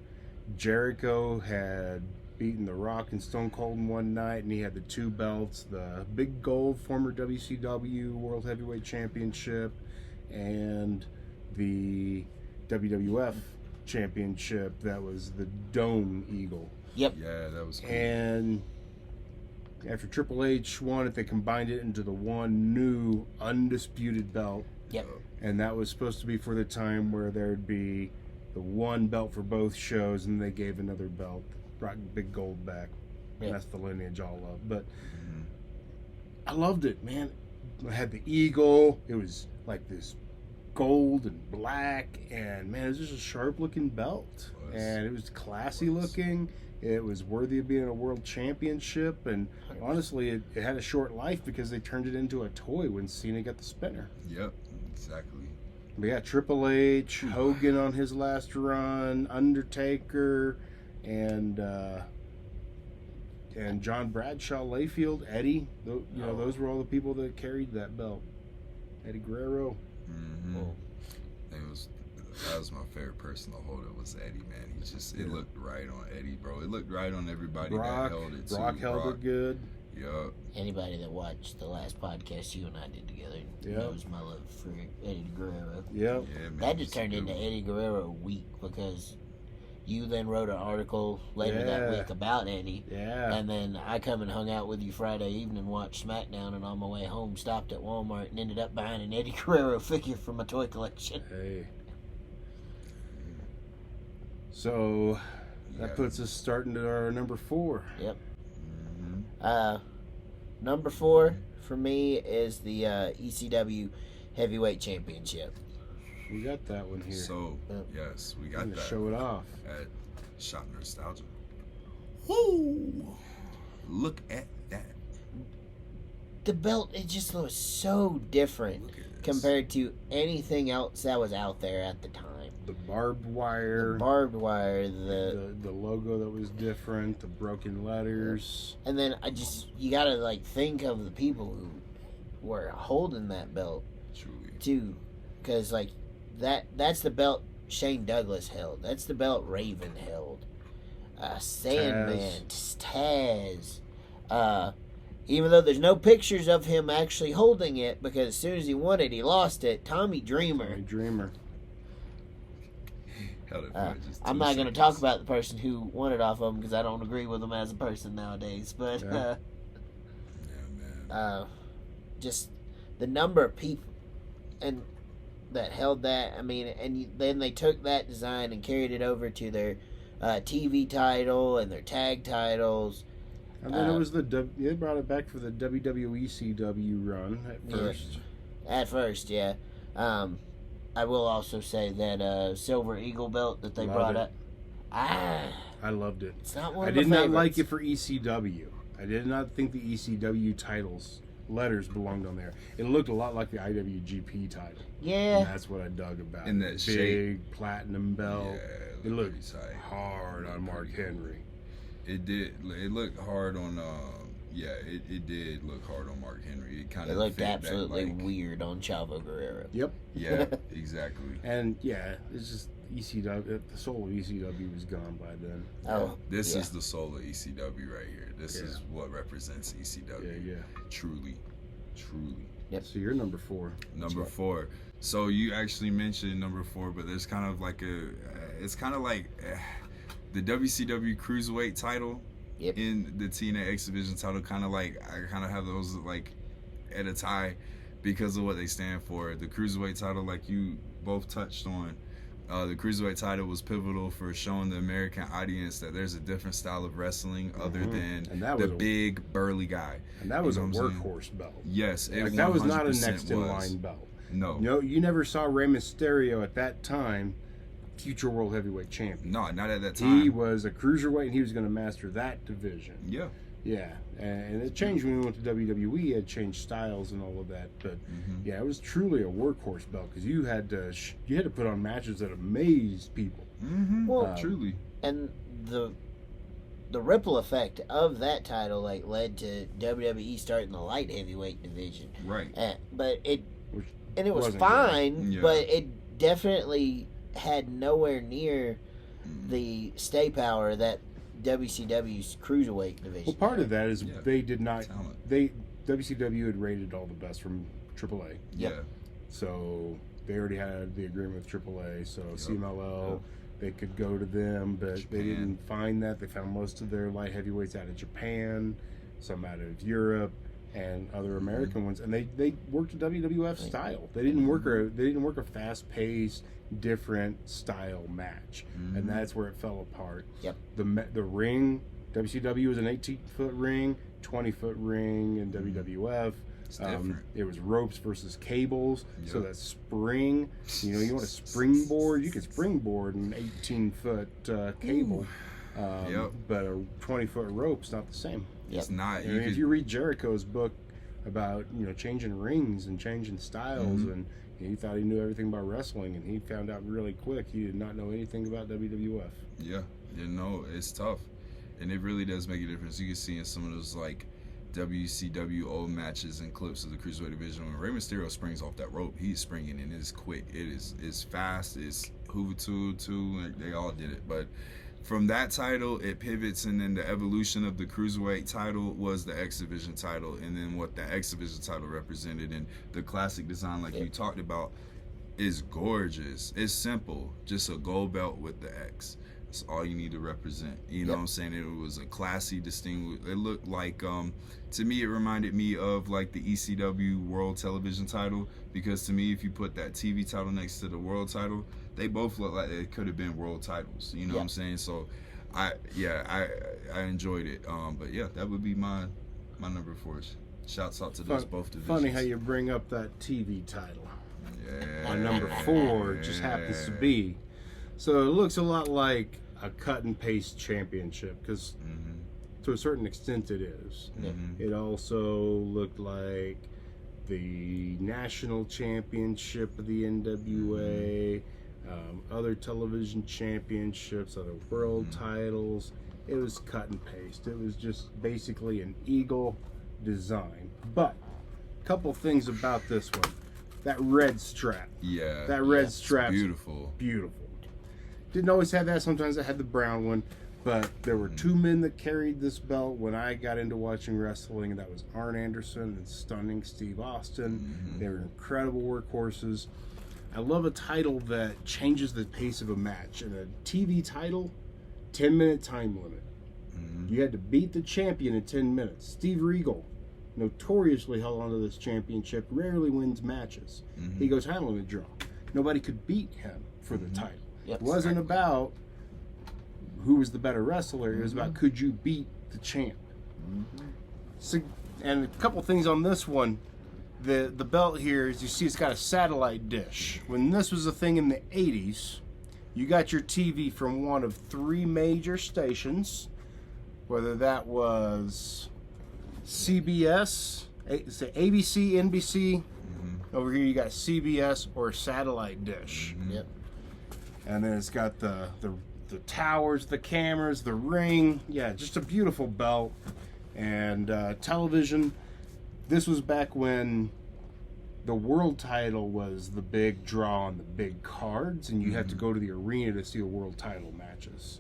Jericho had beaten The Rock and Stone Cold in one night, and he had the 2 belts, the big gold former WCW World Heavyweight Championship and the WWF Championship. That was the Dome Eagle. Yep. Yeah, that was cool. And after Triple H won it, they combined it into the one new undisputed belt, Yep. and that was supposed to be for the time where there'd be the one belt for both shows, and they gave another belt, brought big gold back. Yeah. That's the lineage all of. But I loved it, man. I had the eagle. It was like this gold and black, and man, it was just a sharp looking belt, Was. and it was classy looking. It was worthy of being a world championship, and honestly, it had a short life because they turned it into a toy when Cena got the spinner. Yep, exactly. But yeah, Triple H, Hogan on his last run, Undertaker, and John Bradshaw, Layfield, Eddie. Those were all the people that carried that belt. Eddie Guerrero. Mm-hmm. Oh. That was my favorite person to hold it was Eddie, man. It looked right on Eddie, bro. It looked right on everybody Brock, that held it too. Brock held it good. Yup. Anybody that watched the last podcast you and I did together Yeah. knows my love for Eddie Guerrero. Yep. Yeah, man. That just it's a turned good into one. Eddie Guerrero week because You then wrote an article later that Yeah. week about Eddie. Yeah. And then I come and hung out with you Friday evening, watched SmackDown, and on my way home stopped at Walmart and ended up buying an Eddie Guerrero figure for my toy collection. Hey. So that Yeah. puts us starting to our number 4. Yep. Mhm. Number 4 for me is the ECW Heavyweight Championship. We got that one here. So, Yeah. yes, we I'm got gonna that show it off. at Shop Nerdstalgia. Woo! Look at that. The belt, it just looks so different Look at this. compared to anything else that was out there at the time. The barbed wire, The barbed wire, the the logo that was different, the broken letters. and then you gotta like think of the people who were holding that belt Truly. too, because like that's the belt Shane Douglas held. That's the belt Raven held. Sandman, Taz. Even though there's no pictures of him actually holding it, because as soon as he won it, he lost it. Tommy Dreamer. My dreamer. Held it for just I'm 2 not going to seconds. talk about the person who won it off of him because I don't agree with him as a person nowadays. But Yeah. Yeah, man. just the number of people and that held that. I mean, and then they took that design and carried it over to their TV title and their tag titles. And then it was they brought it back for the WWE CW run at Yeah. first. At first, yeah. I will also say that Silver Eagle belt that they Love brought it. up. I loved it. It's not one I of my did not favorites. like it for ECW. I did not think the ECW titles letters belonged on there. It looked a lot like the IWGP title. Yeah. And that's what I dug about. In it. that Big shape. platinum belt. Yeah, It looked pretty tight. hard It on looked Mark pretty good. Henry. It did. It looked hard on. It did look hard on Mark Henry. It kind It of looked absolutely weird on Chavo Guerrero. Yep. Yeah, exactly. And yeah, it's just ECW. The soul of ECW was gone by then. Oh, This yeah. is the soul of ECW right here. This Yeah. is what represents Yeah, ECW. yeah. Truly. So you're number 4. Number right. 4. So you actually mentioned number 4, but there's kind of like it's kind of like the WCW Cruiserweight title Yep. in the TNA X Division title. Kind of like I kind of have those like at a tie because of what they stand for. The Cruiserweight title, like you both touched on, the Cruiserweight title was pivotal for showing the American audience that there's a different style of wrestling other than And that the was big burly guy. And that was You a know what I'm saying? workhorse belt. Yes, it Like, that was not a 100% next in was. line belt. No, No, you never saw Rey Mysterio at that time, future world heavyweight champion. no, not at that time. He was a cruiserweight, and he was going to master that division. Yeah. Yeah, and it changed when we went to WWE. It changed styles and all of that, but Mhm. yeah, it was truly a workhorse belt because you had to put on matches that amazed people. Mm-hmm. Well, Truly. And the ripple effect of that title like led to WWE starting the light heavyweight division. Right. But it Which and it was wasn't fine, Yeah. but it definitely had nowhere near the stay power that WCW's cruiserweight division. Well, part of that is Yeah. they did not. Talent. WCW had rated all the best from AAA, Yeah. so they already had the agreement with AAA. So Yep. CMLL, they could go to them, but they Japan. didn't find that. They found most of their light heavyweights out of Japan, some out of Europe, and other American ones, and they worked a WWF style. They didn't work a fast paced, different style match, Mhm. and that's where it fell apart. Yep. The ring, WCW was an 18-foot ring, 20-foot ring in WWF. It's different. It was ropes versus cables. So Yep. that spring, you want a springboard, you could springboard an 18-foot cable. Yep. But a 20-foot rope's not the same. It's not. I mean, if you read Jericho's book about changing rings and changing styles, Mhm. and he thought he knew everything about wrestling, and he found out really quick he did not know anything about WWF. Yeah, it's tough, and it really does make a difference. You can see in some of those like WCW old matches and clips of the Cruiserweight division when Rey Mysterio springs off that rope, he's springing and it's quick. It's fast. It's Hoover too. Like, they all did it, but from that title, it pivots, and then the evolution of the Cruiserweight title was the X Division title, and then what the X Division title represented, and the classic design, like you talked about, is gorgeous. It's simple, just a gold belt with the X. That's all you need to represent. You know what I'm saying? It was a classy, distinguished. It looked like, to me, it reminded me of like the ECW World Television title, because to me, if you put that TV title next to the World title, they both look like they could have been World titles. You know what I'm saying? So, I enjoyed it. But yeah, that would be my number 4. Shouts out to those both divisions. Funny how you bring up that TV title. Yeah. My number 4 just happens to be. So it looks a lot like a cut and paste championship, because to a certain extent it is. It also looked like the national championship of the NWA, other television championships, other world titles. It was cut and paste. It was just basically an eagle design. But a couple things about this one. That red strap. Yeah. That red strap. Beautiful. Beautiful. Didn't always have that. Sometimes I had the brown one. But there were 2 men that carried this belt when I got into watching wrestling, and that was Arn Anderson and Stunning Steve Austin. They were incredible workhorses. I love a title that changes the pace of a match. And a TV title, 10-minute time limit. You had to beat the champion in 10 minutes. Steve Regal notoriously held onto this championship, rarely wins matches. He goes time limit draw. Nobody could beat him for the title. It wasn't about who was the better wrestler. It was about, could you beat the champ? So, and a couple things on this one. The belt here, as you see, it's got a satellite dish. When this was a thing in the 80s, you got your TV from one of 3 major stations, whether that was CBS, say ABC, NBC. Over here you got CBS or satellite dish. And then it's got the towers, the cameras, the ring. Yeah, just a beautiful belt. And television. This was back when the world title was the big draw on the big cards, and you had to go to the arena to see a world title matches.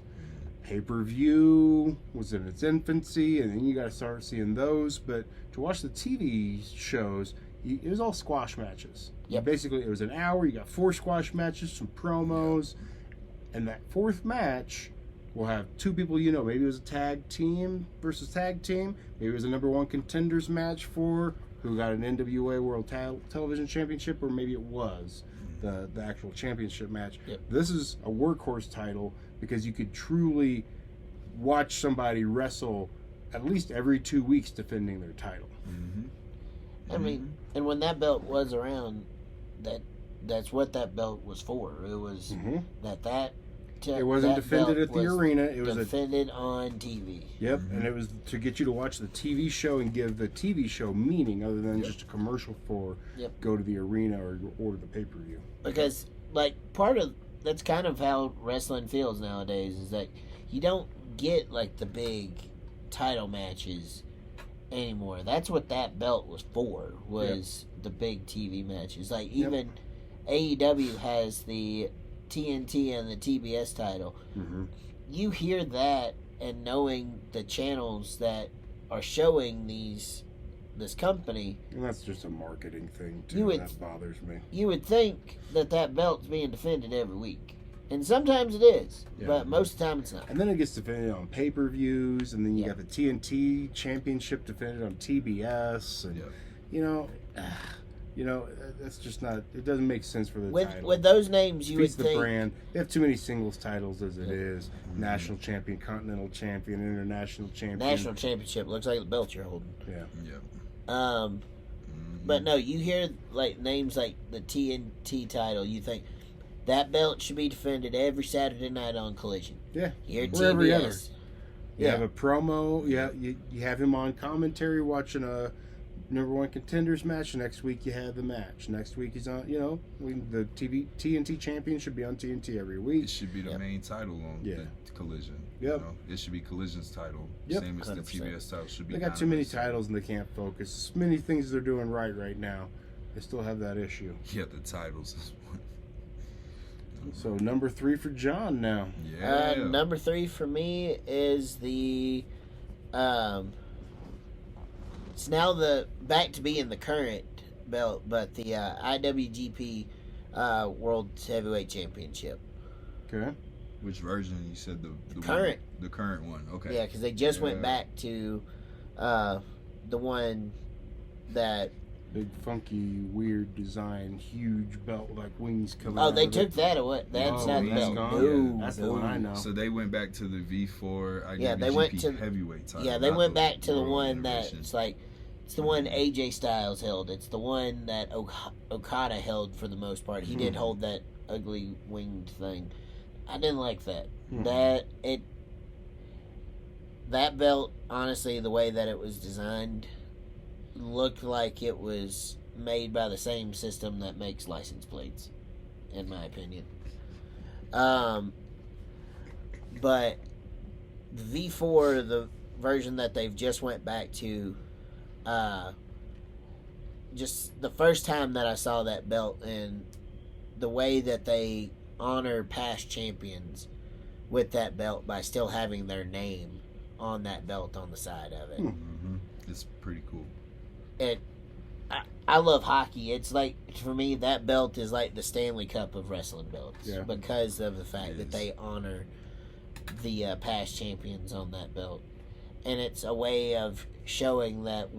Pay-per-view was in its infancy, and then you got to start seeing those. But to watch the TV shows, it was all squash matches. Basically, it was an hour. You got 4 squash matches, some promos, and that 4th match will have 2 people you know. Maybe it was a tag team versus tag team. Maybe it was a number 1 contenders match for who got an NWA World Television Championship, or maybe it was the actual championship match. This is a workhorse title because you could truly watch somebody wrestle at least every 2 weeks defending their title. I mean, and when that belt was around, that's what that belt was for. It was it wasn't defended at the arena. It was defended on TV. And it was to get you to watch the TV show and give the TV show meaning, other than just a commercial for go to the arena or order the pay-per-view. Because like part of that's kind of how wrestling feels nowadays, is that you don't get like the big title matches anymore. That's what that belt was for, was the big TV matches. Like even AEW has the TNT and the TBS title. You hear that, and knowing the channels that are showing this company, and that's just a marketing thing too. That bothers me. You would think that belt's being defended every week. And sometimes it is, but most of the time it's not. And then it gets defended on pay-per-views, and then you got the TNT Championship defended on TBS, and that's just not. It doesn't make sense for the title. With those names, you would think the brand. They have too many singles titles as it is. National champion, continental champion, international champion. National championship looks like the belt you're holding. But no, you hear like names like the TNT title, you think that belt should be defended every Saturday night on Collision. Here or every other. You have a promo. You have him on commentary watching a number 1 contenders match. Next week you have the match. Next week he's on. The TNT champion should be on TNT every week. It should be the main title on the Collision. It should be Collision's title. Same as 100%. The TBS title should be. They got too many titles and they can't focus. Many things they're doing right now. They still have that issue. The titles is one. So number 3 for John now. Number 3 for me is the it's now the back to being the current belt, but the IWGP World Heavyweight Championship. Okay. Which version? You said the Current. One, the current one. Okay. Yeah, because they just went back to the one that. Big, funky, weird design, huge belt with like wings coming Oh, out they of took it. that away. That's not the that's belt. gone? No, That's the one I know. So they went back to the V4 IWGP Yeah, they went to- heavyweight title. Yeah, they not went back to the World one Innovation. that's like, it's the one AJ Styles held. It's the one that Okada held for the most part. He did hold that ugly winged thing. I didn't like that. That belt, honestly, the way that it was designed, looked like it was made by the same system that makes license plates, in my opinion. But V4, the version that they've just went back to, just the first time that I saw that belt and the way that they honor past champions with that belt by still having their name on that belt on the side of it. It's pretty cool. I love hockey. It's like, for me, that belt is like the Stanley Cup of wrestling belts. Yeah. Because of the fact It that is. they honor the past champions on that belt. And it's a way of showing that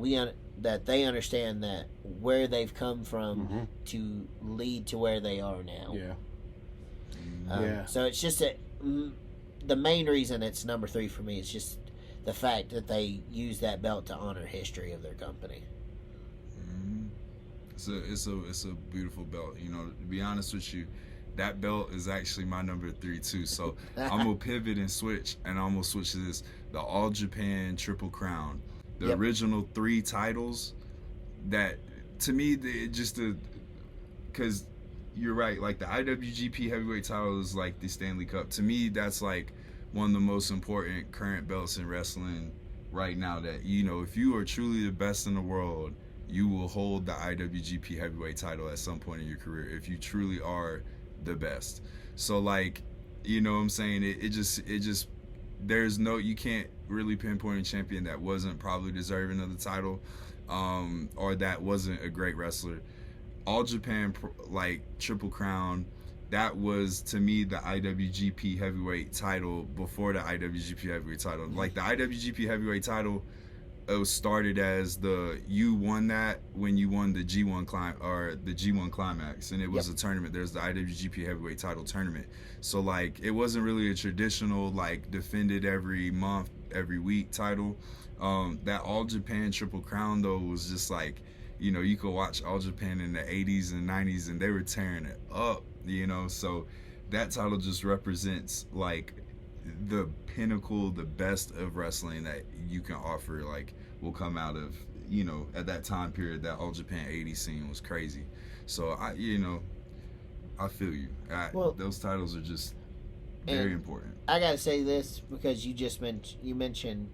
that they understand that where they've come from to lead to where they are now. Yeah. Mm-hmm. So it's just the main reason it's number 3 for me is just the fact that they use that belt to honor history of their company. It's a beautiful belt. You know, to be honest with you, that belt is actually my number 3 too. So I'm gonna pivot and switch, and I'm gonna switch to this: the All Japan Triple Crown, the original 3 titles. That to me, because you're right. Like the IWGP Heavyweight title is like the Stanley Cup. To me, that's like one of the most important current belts in wrestling right now. That, you know, if you are truly the best in the world, you will hold the IWGP Heavyweight title at some point in your career if you truly are the best. So, like, you know what I'm saying? It just there's no, you can't really pinpoint a champion that wasn't probably deserving of the title, or that wasn't a great wrestler. All Japan, like, Triple Crown, that was, to me, the IWGP Heavyweight title before the IWGP Heavyweight title. Like, the IWGP Heavyweight title, it was started as you won that when you won the G1 Climax, and it was a tournament. There's the IWGP Heavyweight title tournament. So, like, it wasn't really a traditional, like, defended every month, every week title. That All Japan Triple Crown, though, was just like, you know, you could watch All Japan in the 80s and 90s, and they were tearing it up, you know. So that title just represents, like, the pinnacle, the best of wrestling that you can offer, like, will come out of, you know, at that time period. That All Japan 80 scene was crazy. So I feel you. Those titles are just very important. I gotta say this because you mentioned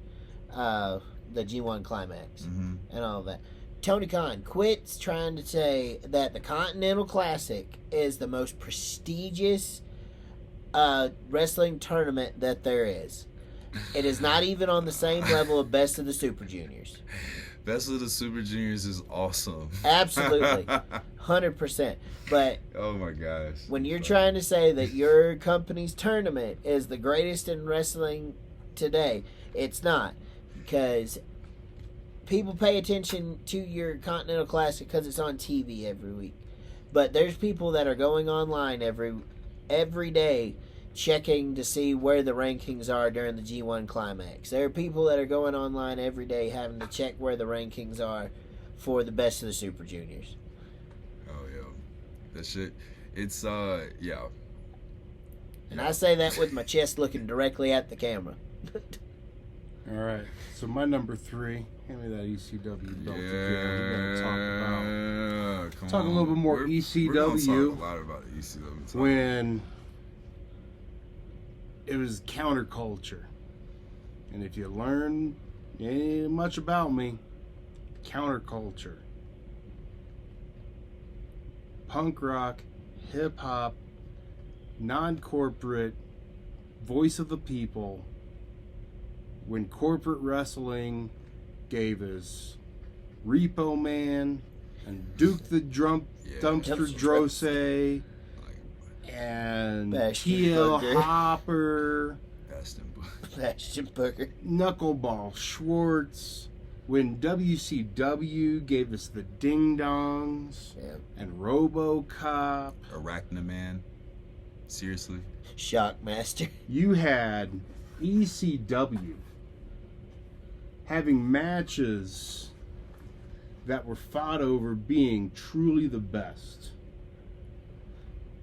the G1 Climax and all that. Tony Khan quits trying to say that the Continental Classic is the most prestigious wrestling tournament that there is. It is not even on the same level of Best of the Super Juniors. Best of the Super Juniors is awesome. Absolutely. 100%. But oh my gosh. When you're trying to say that your company's tournament is the greatest in wrestling today, it's not. Because people pay attention to your Continental Classic because it's on TV every week. But there's people that are going online every day checking to see where the rankings are during the G1 Climax. There are people that are going online every day having to check where the rankings are for the Best of the Super Juniors. Oh yeah, that shit. It's yeah. And I say that with my chest looking directly at the camera. All right. So my number 3. Hand me that ECW belt again. We're gonna talk a little bit more ECW. We're gonna talk a lot about ECW. When it was counterculture, and if you learn much about me, counterculture, punk rock, hip hop, non-corporate, voice of the people. When corporate wrestling gave us Repo Man and Duke the Dumpster Drose and Bastion T.L. Booker. Hopper, Bastion Booker. Knuckleball Schwartz. When WCW gave us the Ding Dongs Yeah. and RoboCop, Arachnaman. Seriously. Shockmaster. you had ECW having matches that were fought over being truly the best.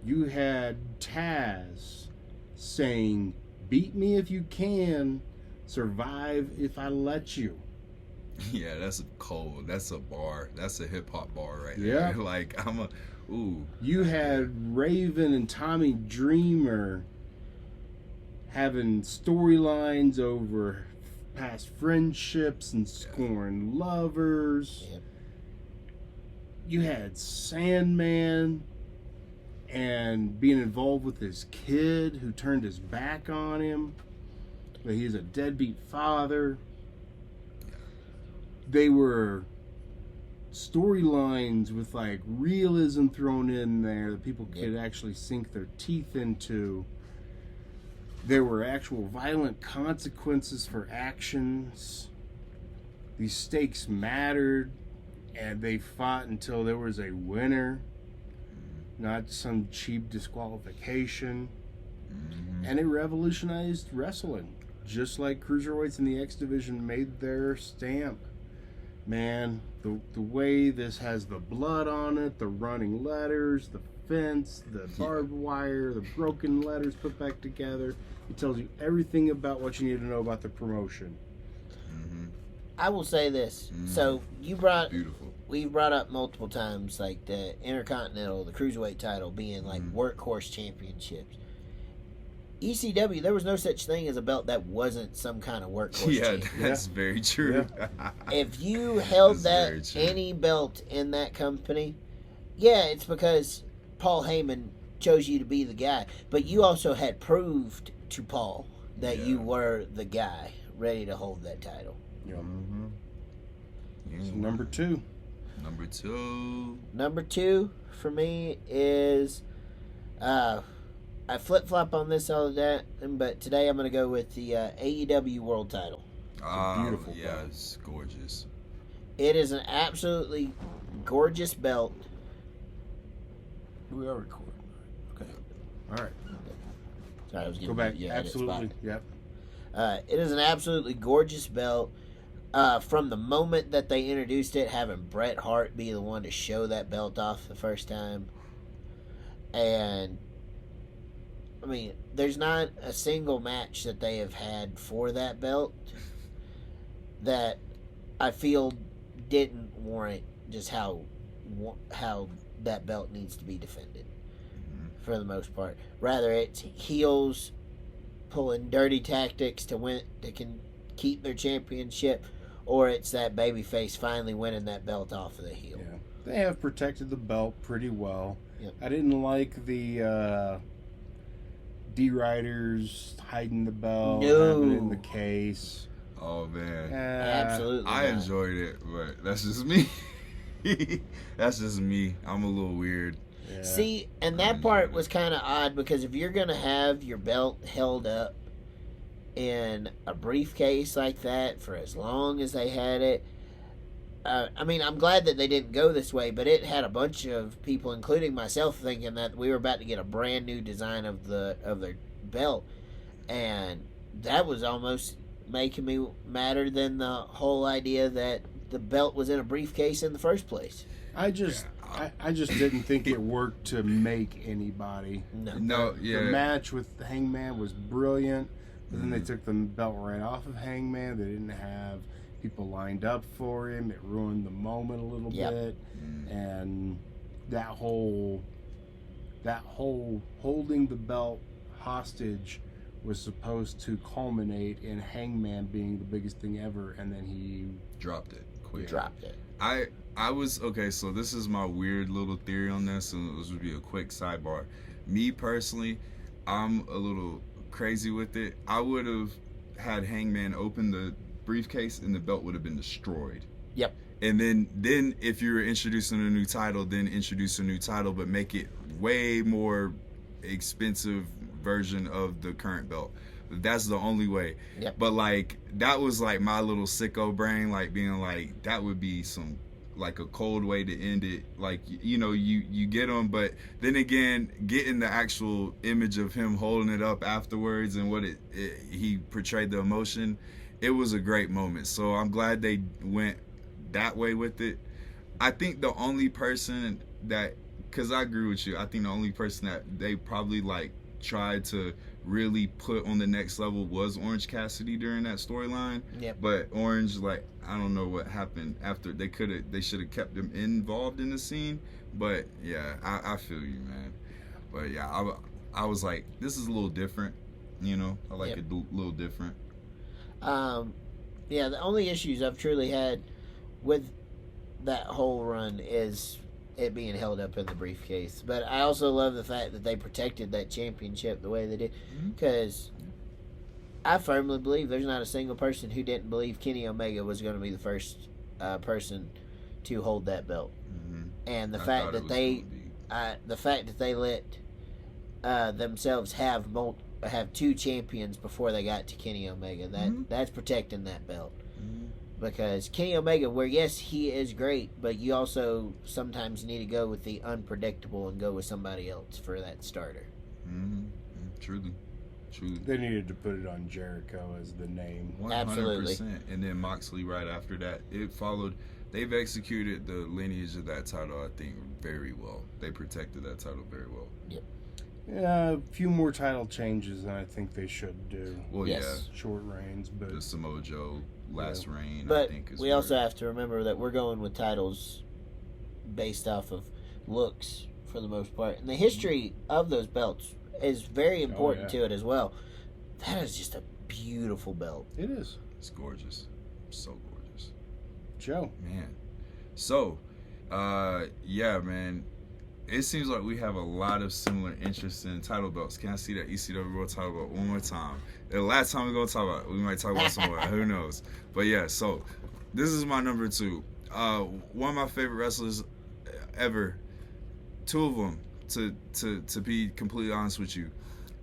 You had Taz saying, "Beat me if you can, survive if I let you." Yeah, that's cold. That's a bar. That's a hip hop bar right Yeah. there. Like ooh. You had Raven and Tommy Dreamer having storylines over past friendships and scorned lovers. Yep. You had Sandman and being involved with his kid who turned his back on him. But he's a deadbeat father. They were storylines with like realism thrown in there that people could actually sink their teeth into. There were actual violent consequences for actions. These stakes mattered, and they fought until there was a winner, not some cheap disqualification. And it revolutionized wrestling, just like cruiserweights in the X division made their stamp. Man, the way this has the blood on it, the running letters, the fence, the barbed wire, the broken letters put back together, it tells you everything about what you need to know about the promotion. I will say this. So Beautiful. we've brought up multiple times like the Intercontinental, the Cruiserweight title being like workhorse championships. ECW, there was no such thing as a belt that wasn't some kind of workhorse Yeah, champion. that's very true. If you held That's very true. any belt in that company, yeah, it's because Paul Heyman chose you to be the guy. But you also had proved to Paul that you were the guy ready to hold that title. So number two. Number 2 for me is I flip-flop on this all the time, but today I'm going to go with the AEW World title. Beautiful yeah, belt. it's gorgeous. It is an absolutely gorgeous belt. We are recording. Okay. All right. Sorry, I was Go giving back. you a edit Absolutely. spot. Yep. It is an absolutely gorgeous belt. From the moment that they introduced it, having Bret Hart be the one to show that belt off the first time. And, I mean, there's not a single match that they have had for that belt that I feel didn't warrant just how that belt needs to be defended, for the most part. Rather, it's heels pulling dirty tactics to win, to can keep their championship, or it's that babyface finally winning that belt off of the heel. Yeah. They have protected the belt pretty well. Yep. I didn't like the D-Riders hiding the belt, having it in the case. Oh man, Absolutely. I not. enjoyed it, but that's just me. That's just me. I'm a little weird. Yeah. See, and that part was kind of odd because if you're going to have your belt held up in a briefcase like that for as long as they had it, I mean, I'm glad that they didn't go this way, but it had a bunch of people, including myself, thinking that we were about to get a brand new design of their belt, and that was almost making me madder than the whole idea that the belt was in a briefcase in the first place. I just didn't think it worked to make anybody. No, The yeah. match with Hangman was brilliant, but then they took the belt right off of Hangman. They didn't have people lined up for him. It ruined the moment a little Yep. bit, and that whole holding the belt hostage was supposed to culminate in Hangman being the biggest thing ever, and then he Dropped it. Quick. Dropped it. I was okay, so this is my weird little theory on this, and this would be a quick sidebar. Me personally, I'm a little crazy with it. I would have had Hangman open the briefcase and the belt would have been destroyed. Yep. And then if you're introducing a new title, then introduce a new title, but make it way more expensive version of the current belt. That's the only way. Yep. But like that was like my little sicko brain, like being like that would be some like a cold way to end it. Like you get him, but then again, getting the actual image of him holding it up afterwards and what he portrayed the emotion, it was a great moment. So I'm glad they went that way with it. I think the only person that, because I agree with you, I think the only person that they probably like tried to really put on the next level was Orange Cassidy during that storyline. Yep. But Orange, like, I don't know what happened after. They should have kept him involved in the scene. But yeah, I feel you, man. But yeah, I was like, this is a little different, I like it a little different. Yeah, the only issues I've truly had with that whole run is it being held up in the briefcase. But I also love the fact that they protected that championship the way they did, because I firmly believe there's not a single person who didn't believe Kenny Omega was going to be the first person to hold that belt. And the fact that they let themselves have two champions before they got to Kenny Omega, that's protecting that belt. Because Kenny Omega, where yes, he is great, but you also sometimes need to go with the unpredictable and go with somebody else for that starter. Truly. They needed to put it on Jericho as the name. 100%. Absolutely. And then Moxley right after that. It followed. They've executed the lineage of that title, I think, very well. They protected that title very well. Yep. Yeah, a few more title changes than I think they should do. Well, Yes. Short reigns, but the Samoa Joe last reign, But I think, is we also have to remember that we're going with titles based off of looks for the most part. And the history of those belts is very important to it as well. That is just a beautiful belt. it is. It's gorgeous. So gorgeous. Joe. Man. So, yeah, man. It seems like we have a lot of similar interests in title belts. Can I see that ECW World title belt one more time? The last time we're going to talk about it, we might talk about some more. Who knows? But yeah, so this is my number 2. One of my favorite wrestlers ever. 2 of them, to be completely honest with you.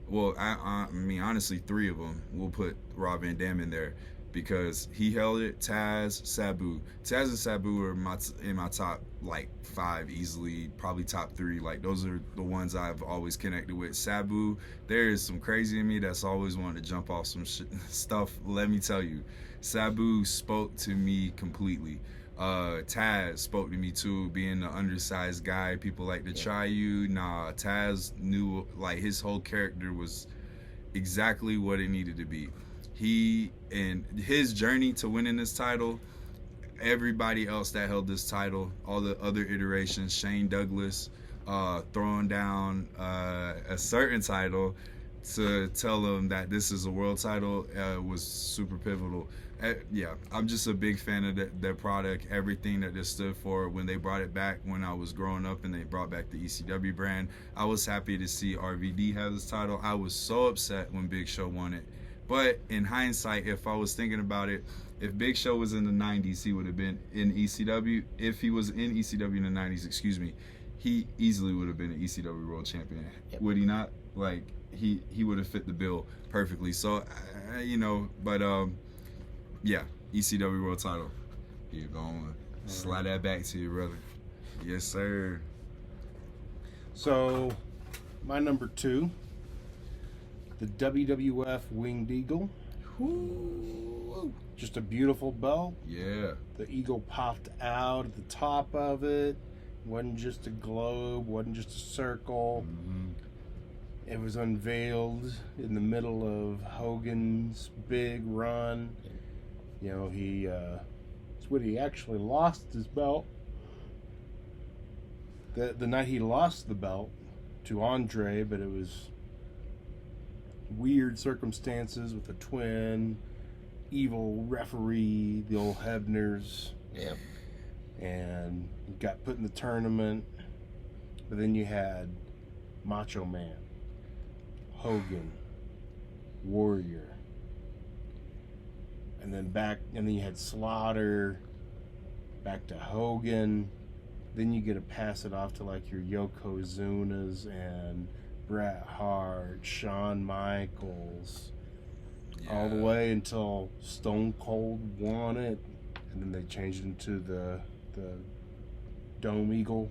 Well, I mean, honestly, 3 of them. We'll put Rob Van Dam in there because he held it. Taz, Sabu. Taz and Sabu are in my top, like, 5 easily, probably top 3. Like, those are the ones I've always connected with. Sabu, there is some crazy in me that's always wanted to jump off some stuff. Let me tell you, Sabu spoke to me completely. Taz spoke to me too, being the undersized guy. People like to try you. Nah, Taz knew, like, his whole character was exactly what it needed to be. He and his journey to winning this title, everybody else that held this title, all the other iterations, Shane Douglas throwing down a certain title to tell them that this is a world title was super pivotal. Yeah, I'm just a big fan of their product, everything that they stood for. When they brought it back when I was growing up and they brought back the ECW brand, I was happy to see RVD have this title. I was so upset when Big Show won it. But in hindsight, if I was thinking about it, if Big Show was in the 90s, he would have been in ECW. If he was in ECW in the 90s, he easily would have been an ECW World Champion. Yep. Would he not? Like, he would have fit the bill perfectly. So, yeah, ECW World title. You're going to slide that back to you, brother. Yes, sir. So, my number 2, the WWF Winged Eagle. Woo. Just a beautiful belt. Yeah. The eagle popped out at the top of it. Wasn't just a globe, wasn't just a circle. It was unveiled in the middle of Hogan's big run. You know, it's when he actually lost his belt. The night he lost the belt to Andre, but it was weird circumstances with a twin, evil referee, the old Hebners. Yeah. And he got put in the tournament. But then you had Macho Man, Hogan, Warrior. And then you had Slaughter, back to Hogan. Then you get to pass it off to like your Yokozunas and Bret Hart, Shawn Michaels, all the Yeah. way until Stone Cold won it, and then they changed it into the Dome Eagle.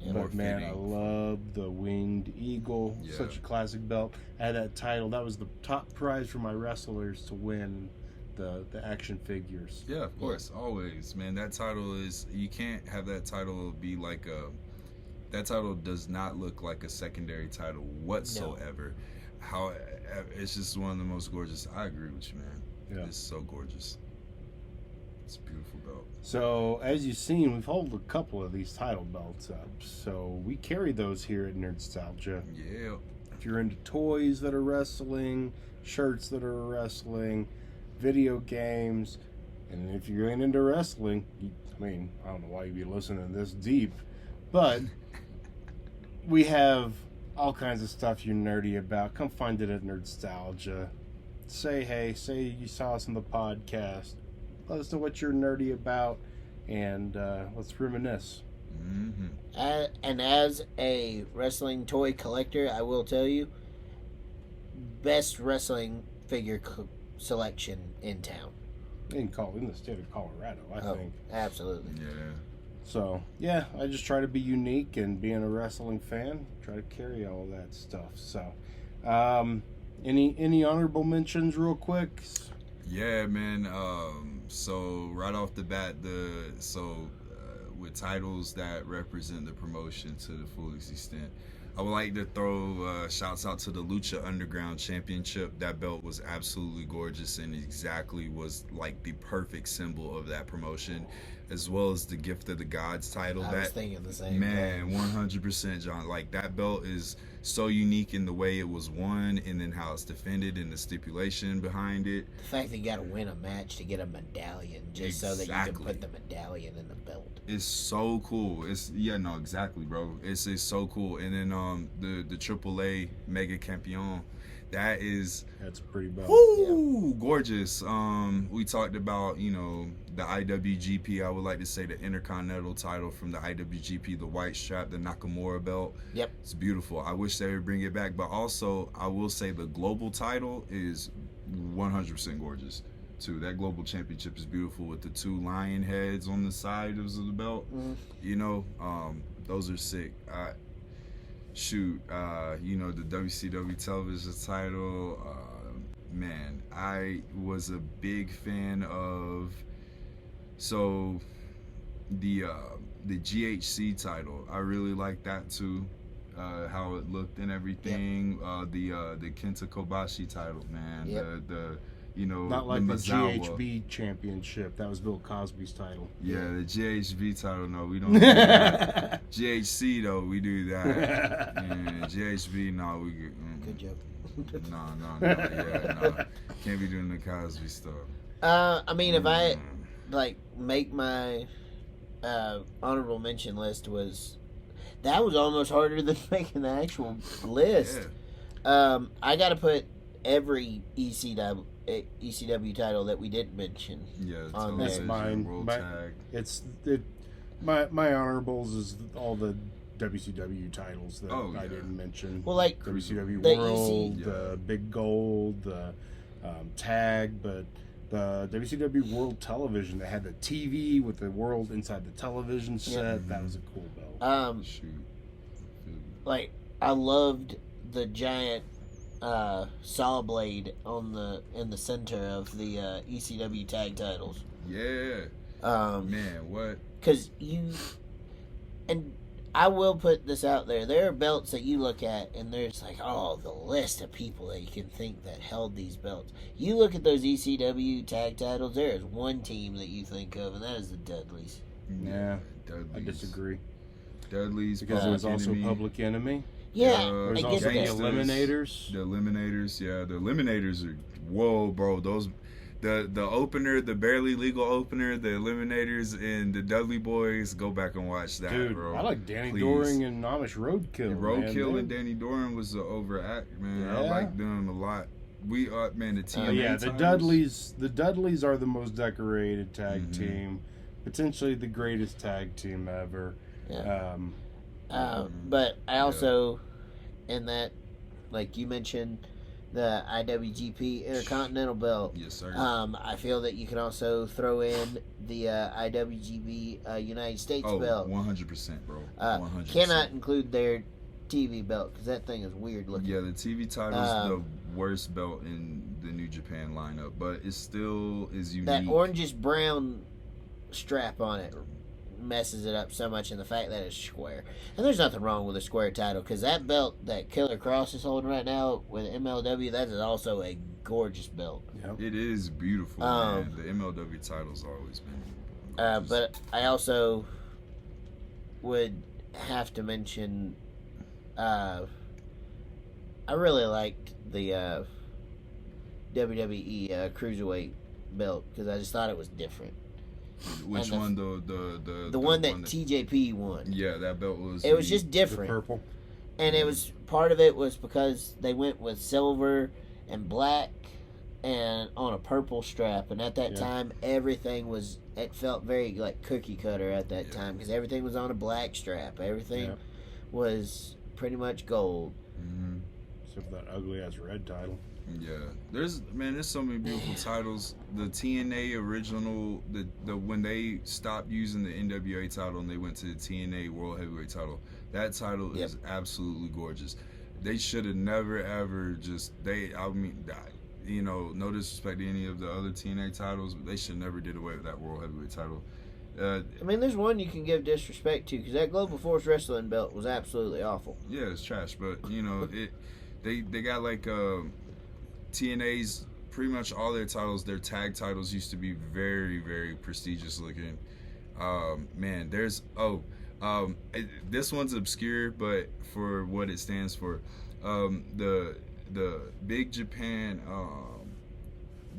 Yeah. But More man, I fitting. love the Winged Eagle. Yeah. Such a classic belt. I had that title. That was the top prize for my wrestlers to win the action figures. Yeah, of course, always, man. That title is, you can't have that title be like a. That title does not look like a secondary title whatsoever. How it's just one of the most gorgeous. I agree with you, man. Yeah. It's so gorgeous. It's a beautiful belt. So, as you've seen, we've held a couple of these title belts up. So, we carry those here at Nerdstalgia. Yeah. If you're into toys that are wrestling, shirts that are wrestling, video games, and if you ain't into wrestling, I mean, I don't know why you'd be listening this deep, but we have all kinds of stuff you're nerdy about. Come find it at Nerdstalgia. Say hey, say you saw us on the podcast. Let us know what you're nerdy about, and let's reminisce. Mm-hmm. And as a wrestling toy collector, I will tell you, best wrestling figure selection in town. In the state of Colorado, I think. Absolutely. Yeah. So, yeah, I just try to be unique, and being a wrestling fan, try to carry all of that stuff. So, any honorable mentions real quick? Yeah, man. So right off the bat, with titles that represent the promotion to the fullest extent, I would like to throw shouts out to the Lucha Underground Championship. That belt was absolutely gorgeous and exactly was like the perfect symbol of that promotion, as well as the Gift of the Gods title. I was thinking the same Man, thing. 100%, John. Like, that belt is so unique in the way it was won and then how it's defended and the stipulation behind it. The fact that you got to win a match to get a medallion just so that you can put the medallion in the belt. It's so cool. Exactly, bro. It's so cool. And then the AAA Mega Campeon, that's a pretty belt. woo, gorgeous. We talked about, the IWGP. I would like to say the Intercontinental title from the IWGP, the white strap, the Nakamura belt. Yep. It's beautiful. I wish they would bring it back, but also I will say the global title is 100% gorgeous too. That global championship is beautiful with the two lion heads on the sides of the belt. Mm-hmm. Those are sick. The WCW television title, man, I was a big fan of the GHC title. I really like that too, how it looked and everything. The Kenta Kobashi title, man. Yep. Not like the the Misawa. GHB championship. That was Bill Cosby's title. Yeah, the GHB title, no, we don't do that. GHC, though, we do that. And GHB, no, we get... Good joke. No. Can't be doing the Cosby stuff. I mean, if I make my honorable mention list, that was almost harder than making the actual list. Yeah. I got to put every ECW title that we didn't mention. Yeah, On That's there. mine. World Tag. My honorables is all the WCW titles that Oh, I yeah. didn't mention. Well, like WCW the World, EC the Big Gold, the Tag, but the WCW World Television that had the TV with the world inside the television set, that was a cool belt. Shoot. Like I loved the giant saw blade in the center of the ECW tag titles. Yeah. Man, what? Because and I will put this out there. There are belts that you look at, and there's like, the list of people that you can think that held these belts. You look at those ECW tag titles, there is one team that you think of, and that is the Dudleys. Yeah, Dudleys. I disagree. Dudleys. Because it was Public also Enemy. Public Enemy. Yeah, There's I get also the that. Eliminators. The Eliminators, yeah. The Eliminators are, whoa, bro. Those, the opener, the barely legal opener, the Eliminators, and the Dudley Boys, go back and watch that, Dude, bro. I like Danny Please. Doring and Amish Roadkill. Roadkill man. and Danny Doran was the overact, man. I Yeah. like them a lot. We man, the TNA Yeah, the titles. Dudleys are the most decorated tag Mhm. team, potentially the greatest tag team ever. Yeah. But I also, in that like you mentioned, the IWGP Intercontinental Belt. Yes, sir. I feel that you can also throw in the IWGP United States belt. 100%, bro. 100%. Cannot include their TV belt because that thing is weird looking. Yeah, the TV title is the worst belt in the New Japan lineup, but it still is unique. That orangish brown strap on it messes it up so much, in the fact that it's square. And there's nothing wrong with a square title, because that belt that Killer Cross is holding right now with MLW, that is also a gorgeous belt. Yep. It is beautiful, man. The MLW title's always been gorgeous. But I also would have to mention, I really liked the WWE Cruiserweight belt, because I just thought it was different. Which one? The one that TJP won. Yeah, that belt was. It was just The different, purple. and it was part of it was because they went with silver and black, and on a purple strap. And at that time, everything was. It felt very like cookie cutter at that time, because everything was on a black strap. Everything was pretty much gold. Mm-hmm. Except for that ugly ass red title. Yeah, there's so many beautiful titles. The TNA original, the when they stopped using the NWA title and they went to the TNA World Heavyweight title, that title is absolutely gorgeous. They should have never ever no disrespect to any of the other TNA titles, but they should never did away with that World Heavyweight title. I mean, there's one you can give disrespect to, because that Global Force Wrestling belt was absolutely awful. Yeah, it's trash, but they got like TNA's pretty much all their titles, their tag titles used to be very, very prestigious looking. Man, there's this one's obscure, but for what it stands for, the Big Japan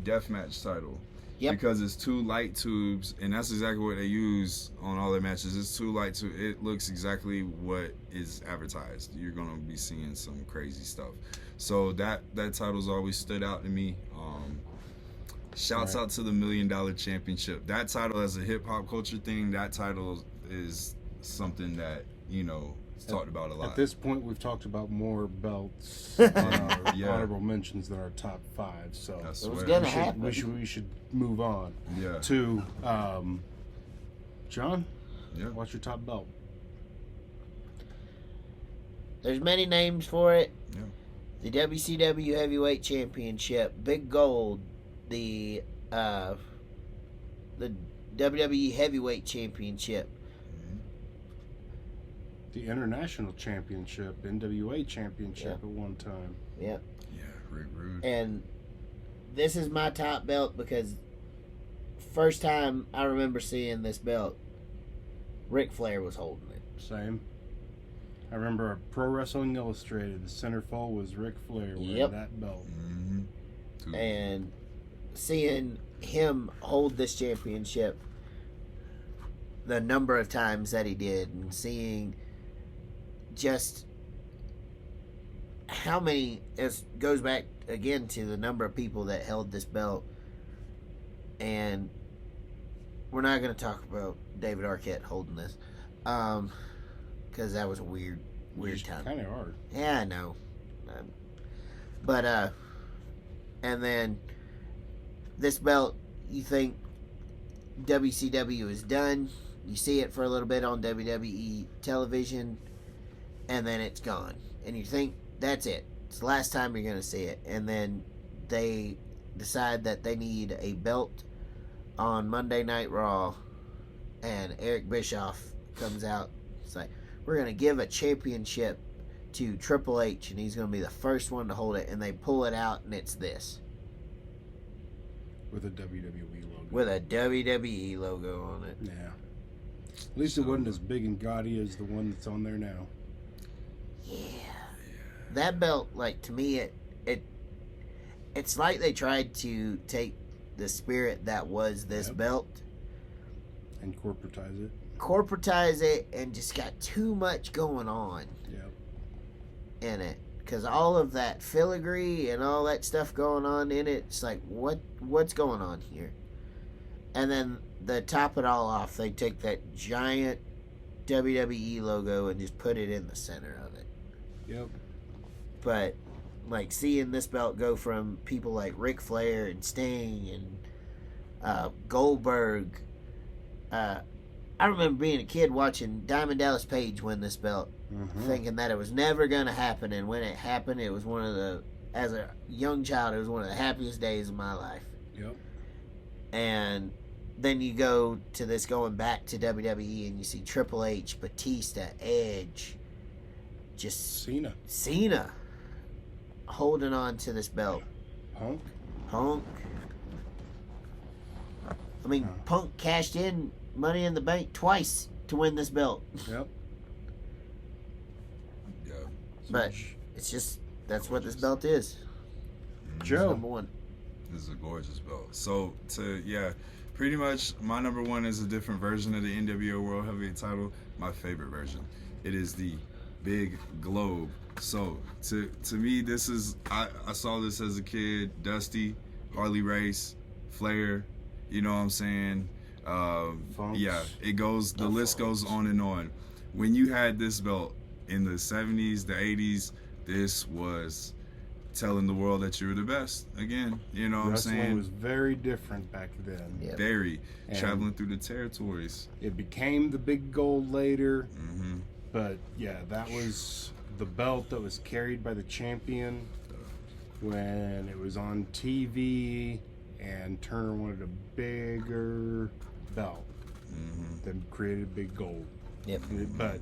deathmatch title. Yep. Because it's two light tubes, and that's exactly what they use on all their matches. It's two light tubes. It looks exactly what is advertised. You're gonna be seeing some crazy stuff. So that title's always stood out to me. Shouts out to the $1 Million Championship. That title, as a hip hop culture thing, that title is something that is talked about a lot. At this point, we've talked about more belts on our honorable mentions than our top 5. So I It was swear. gonna happen. we should move on Yeah. to John. Yeah. What's your top belt? There's many names for it. Yeah. The WCW Heavyweight Championship, Big Gold, the WWE Heavyweight Championship. The International Championship, NWA Championship at one time. Yep. Yeah, Rick Rude. And this is my top belt, because first time I remember seeing this belt, Ric Flair was holding it. Same. I remember Pro Wrestling Illustrated, the centerfold was Ric Flair wearing that belt. Mm-hmm. And seeing him hold this championship the number of times that he did, and seeing just how many, it goes back again to the number of people that held this belt. And we're not going to talk about David Arquette holding this, because that was a weird time. Kind of hard. Yeah, I know. But and then this belt, you think WCW is done. You see it for a little bit on WWE television, and then it's gone. And you think, that's it. It's the last time you're going to see it. And then they decide that they need a belt on Monday Night Raw, and Eric Bischoff comes out. It's like, we're going to give a championship to Triple H, and he's going to be the first one to hold it. And they pull it out, and it's this. With a WWE logo. With a WWE logo on it. Yeah. At least it wasn't as big and gaudy as the one that's on there now. Yeah. That belt, like, to me, it's like they tried to take the spirit that was this belt, and corporatize it, and just got too much going on in it. Because all of that filigree and all that stuff going on in it, it's like, what's going on here? And then to top it all off, they take that giant WWE logo and just put it in the center of it. Yep. But like seeing this belt go from people like Ric Flair and Sting and Goldberg. I remember being a kid watching Diamond Dallas Page win this belt, thinking that it was never going to happen. And when it happened, it was as a young child, it was one of the happiest days of my life. Yep. And then you go to this going back to WWE and you see Triple H, Batista, Edge, just Cena holding on to this belt. Punk. I mean, Punk cashed in Money in the Bank twice to win this belt. Yep. Yeah. But it's just, that's what this belt is. Joe. Number one. This is a gorgeous belt. So, pretty much my number one is a different version of the NWO World Heavyweight title. My favorite version. It is the Big Globe. So, to me, this is, I saw this as a kid. Dusty, Harley Race, Flair, you know what I'm saying? Yeah, it goes, the list goes on and on. When you had this belt in the 70s, the 80s, this was telling the world that you were the best. Again, you know what I'm saying? Wrestling was very different back then. Yep. Very. And traveling through the territories. It became the Big Gold later. But yeah, that was the belt that was carried by the champion when it was on TV, and Turner wanted a bigger belt than created Big Gold. Yep. But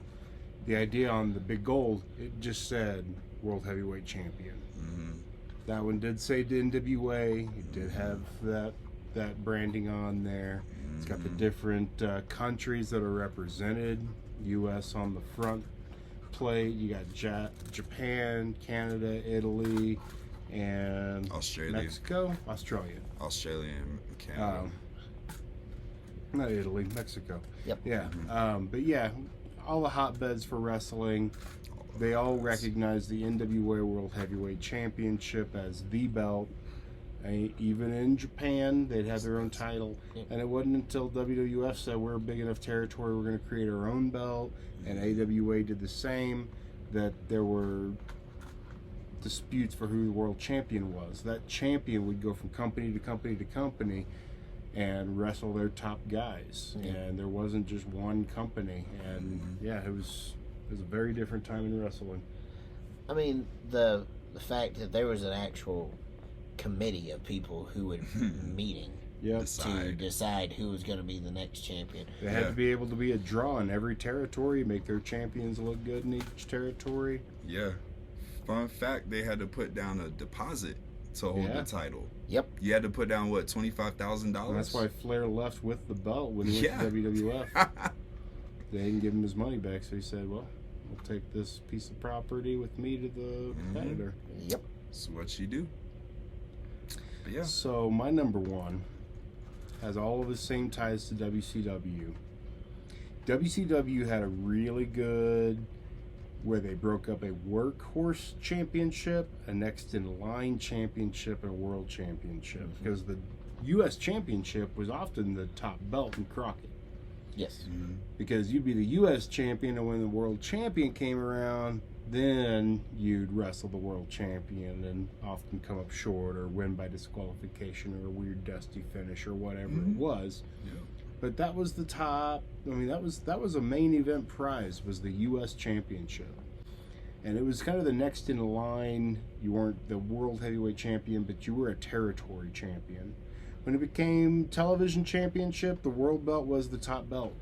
the idea on the Big Gold, it just said World Heavyweight Champion. That one did say NWA. It did have that branding on there. It's got the different countries that are represented. U.S. on the front plate. You got Japan, Canada, Italy, and Australia. Mexico, Australia, and Canada. Not Italy, Mexico. Yep. Yeah. But yeah, all the hotbeds for wrestling. They all recognize the NWA World Heavyweight Championship as the belt. Even in Japan, they'd have their own title. And it wasn't until WWF said we're a big enough territory, we're going to create our own belt, and AWA did the same, that there were disputes for who the world champion was. That champion would go from company to company to company and wrestle their top guys. And there wasn't just one company. And yeah, it was a very different time in wrestling. I mean, the fact that there was an actual committee of people who would meeting to decide who was going to be the next champion. They had to be able to be a draw in every territory, make their champions look good in each territory. Yeah. Fun fact, they had to put down a deposit to hold the title. Yep. You had to put down, what, $25,000? That's why Flair left with the belt when he went to WWF. They didn't give him his money back, so he said, well, we'll take this piece of property with me to the competitor. Yep. That's what you do. But yeah. So my number one has all of the same ties to WCW. WCW had a really good, where they broke up a workhorse championship, a next in line championship, and a world championship. Because the U.S. championship was often the top belt in Crockett. Yes. Because you'd be the U.S. champion, and when the world champion came around, then you'd wrestle the world champion and often come up short or win by disqualification or a weird dusty finish or whatever it was. Yeah. But that was the top. I mean, that was a main event prize, was the U.S. championship. And it was kind of the next in line. You weren't the world heavyweight champion, but you were a territory champion. When it became television championship, the world belt was the top belt.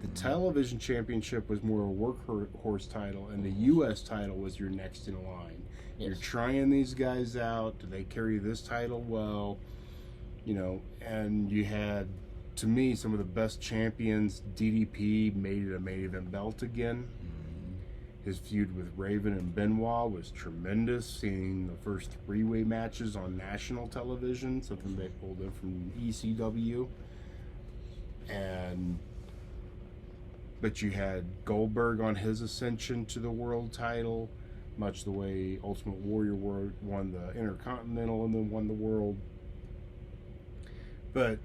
The television championship was more a workhorse title, and the U.S. title was your next in line. Yes. You're trying these guys out. Do they carry this title well? You know, and you had, to me, some of the best champions. DDP made it a main event belt again. His feud with Raven and Benoit was tremendous. Seeing the first three-way matches on national television, something they pulled in from ECW. But you had Goldberg on his ascension to the world title, much the way Ultimate Warrior won the Intercontinental and then won the world. But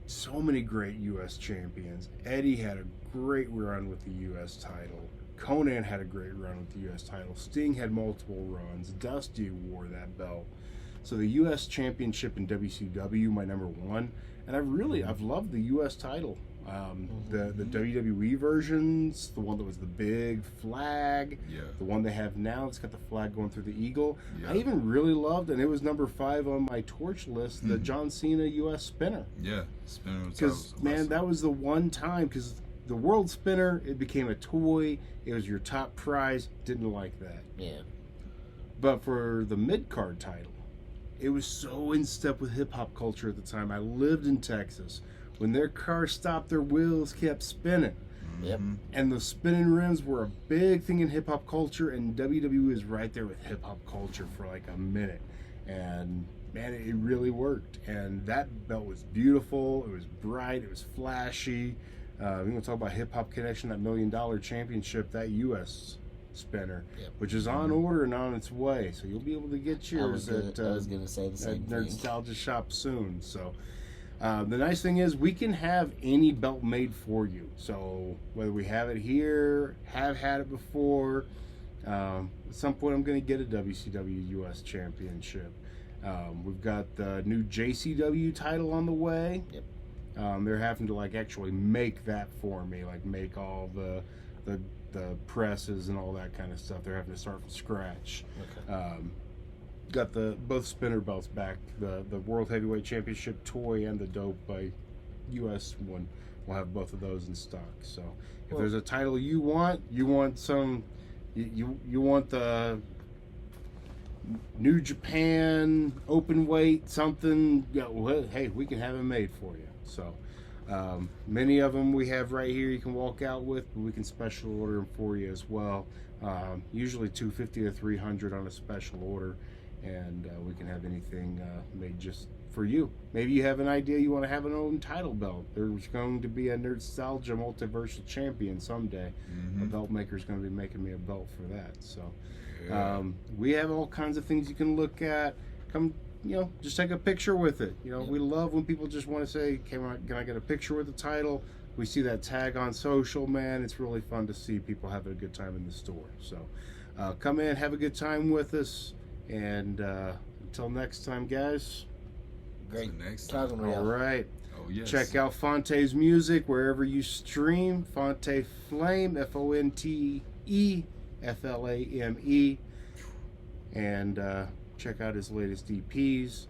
so many great U.S. champions. Eddie had a great run with the U.S. title. Conan had a great run with the U.S. title. Sting had multiple runs. Dusty wore that belt. So the U.S. Championship in WCW, my number one. And I've loved the U.S. title. The WWE versions, the one that was the big flag, the one they have now, it's got the flag going through the eagle. I even really loved, and it was number 5 on my torch list, the John Cena U.S. spinner. Yeah, spinner. Because, man, that was the one time, because the world spinner, it became a toy. It was your top prize. Didn't like that. Yeah. But for the mid-card title, it was so in step with hip-hop culture at the time. I lived in Texas. When their cars stopped, their wheels kept spinning. Yep. And the spinning rims were a big thing in hip-hop culture, and WWE was right there with hip-hop culture for like a minute. And, man, it really worked. And that belt was beautiful. It was bright. It was flashy. We're going to talk about Hip-Hop Connection, that $1 million championship, that U.S. spinner, which is on order and on its way. So you'll be able to get yours I was going to say the same thing. Nerdstalgia shop soon. So the nice thing is we can have any belt made for you. So whether we have it here, have had it before, at some point I'm going to get a WCW US Championship. We've got the new JCW title on the way. Yep. They're having to like actually make that for me, like make all the presses and all that kind of stuff. They're having to start from scratch. Okay. Got both spinner belts back, the World Heavyweight Championship toy and the dope by US one. We'll have both of those in stock. So if there's a title you want some, you want the New Japan open weight something, well, hey, we can have it made for you. So many of them we have right here you can walk out with, but we can special order them for you as well. Usually $250 to $300 on a special order, and we can have anything made just for you. Maybe you have an idea you want to have an own title belt. There's going to be a Nerdstalgia Multiversal Champion someday. A belt maker's going to be making me a belt for that. So we have all kinds of things you can look at. Come, just take a picture with it. We love when people just want to say, can I get a picture with the title? We see that tag on social, man. It's really fun to see people having a good time in the store. So come in, have a good time with us, and until next time, guys. Great. Next talking time. with you. All right. Oh, yes. Check out Fonte's music wherever you stream. Fonte Flame, Fonte Flame. And check out his latest EPs.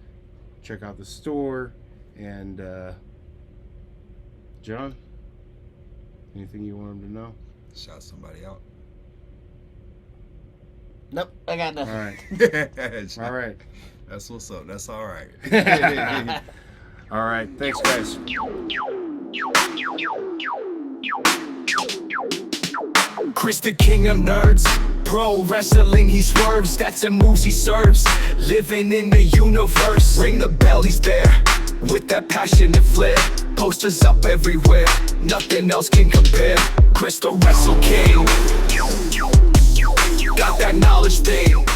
Check out the store. And John, anything you want him to know? Shout somebody out. Nope, I got nothing. All right. All right. That's what's up. That's all right. All right. Thanks, guys. Chris the king of nerds, pro wrestling he swerves, stats and moves he serves, living in the universe, ring the bell he's there, with that passionate flair, posters up everywhere, nothing else can compare, Chris the wrestle king, got that knowledge thing.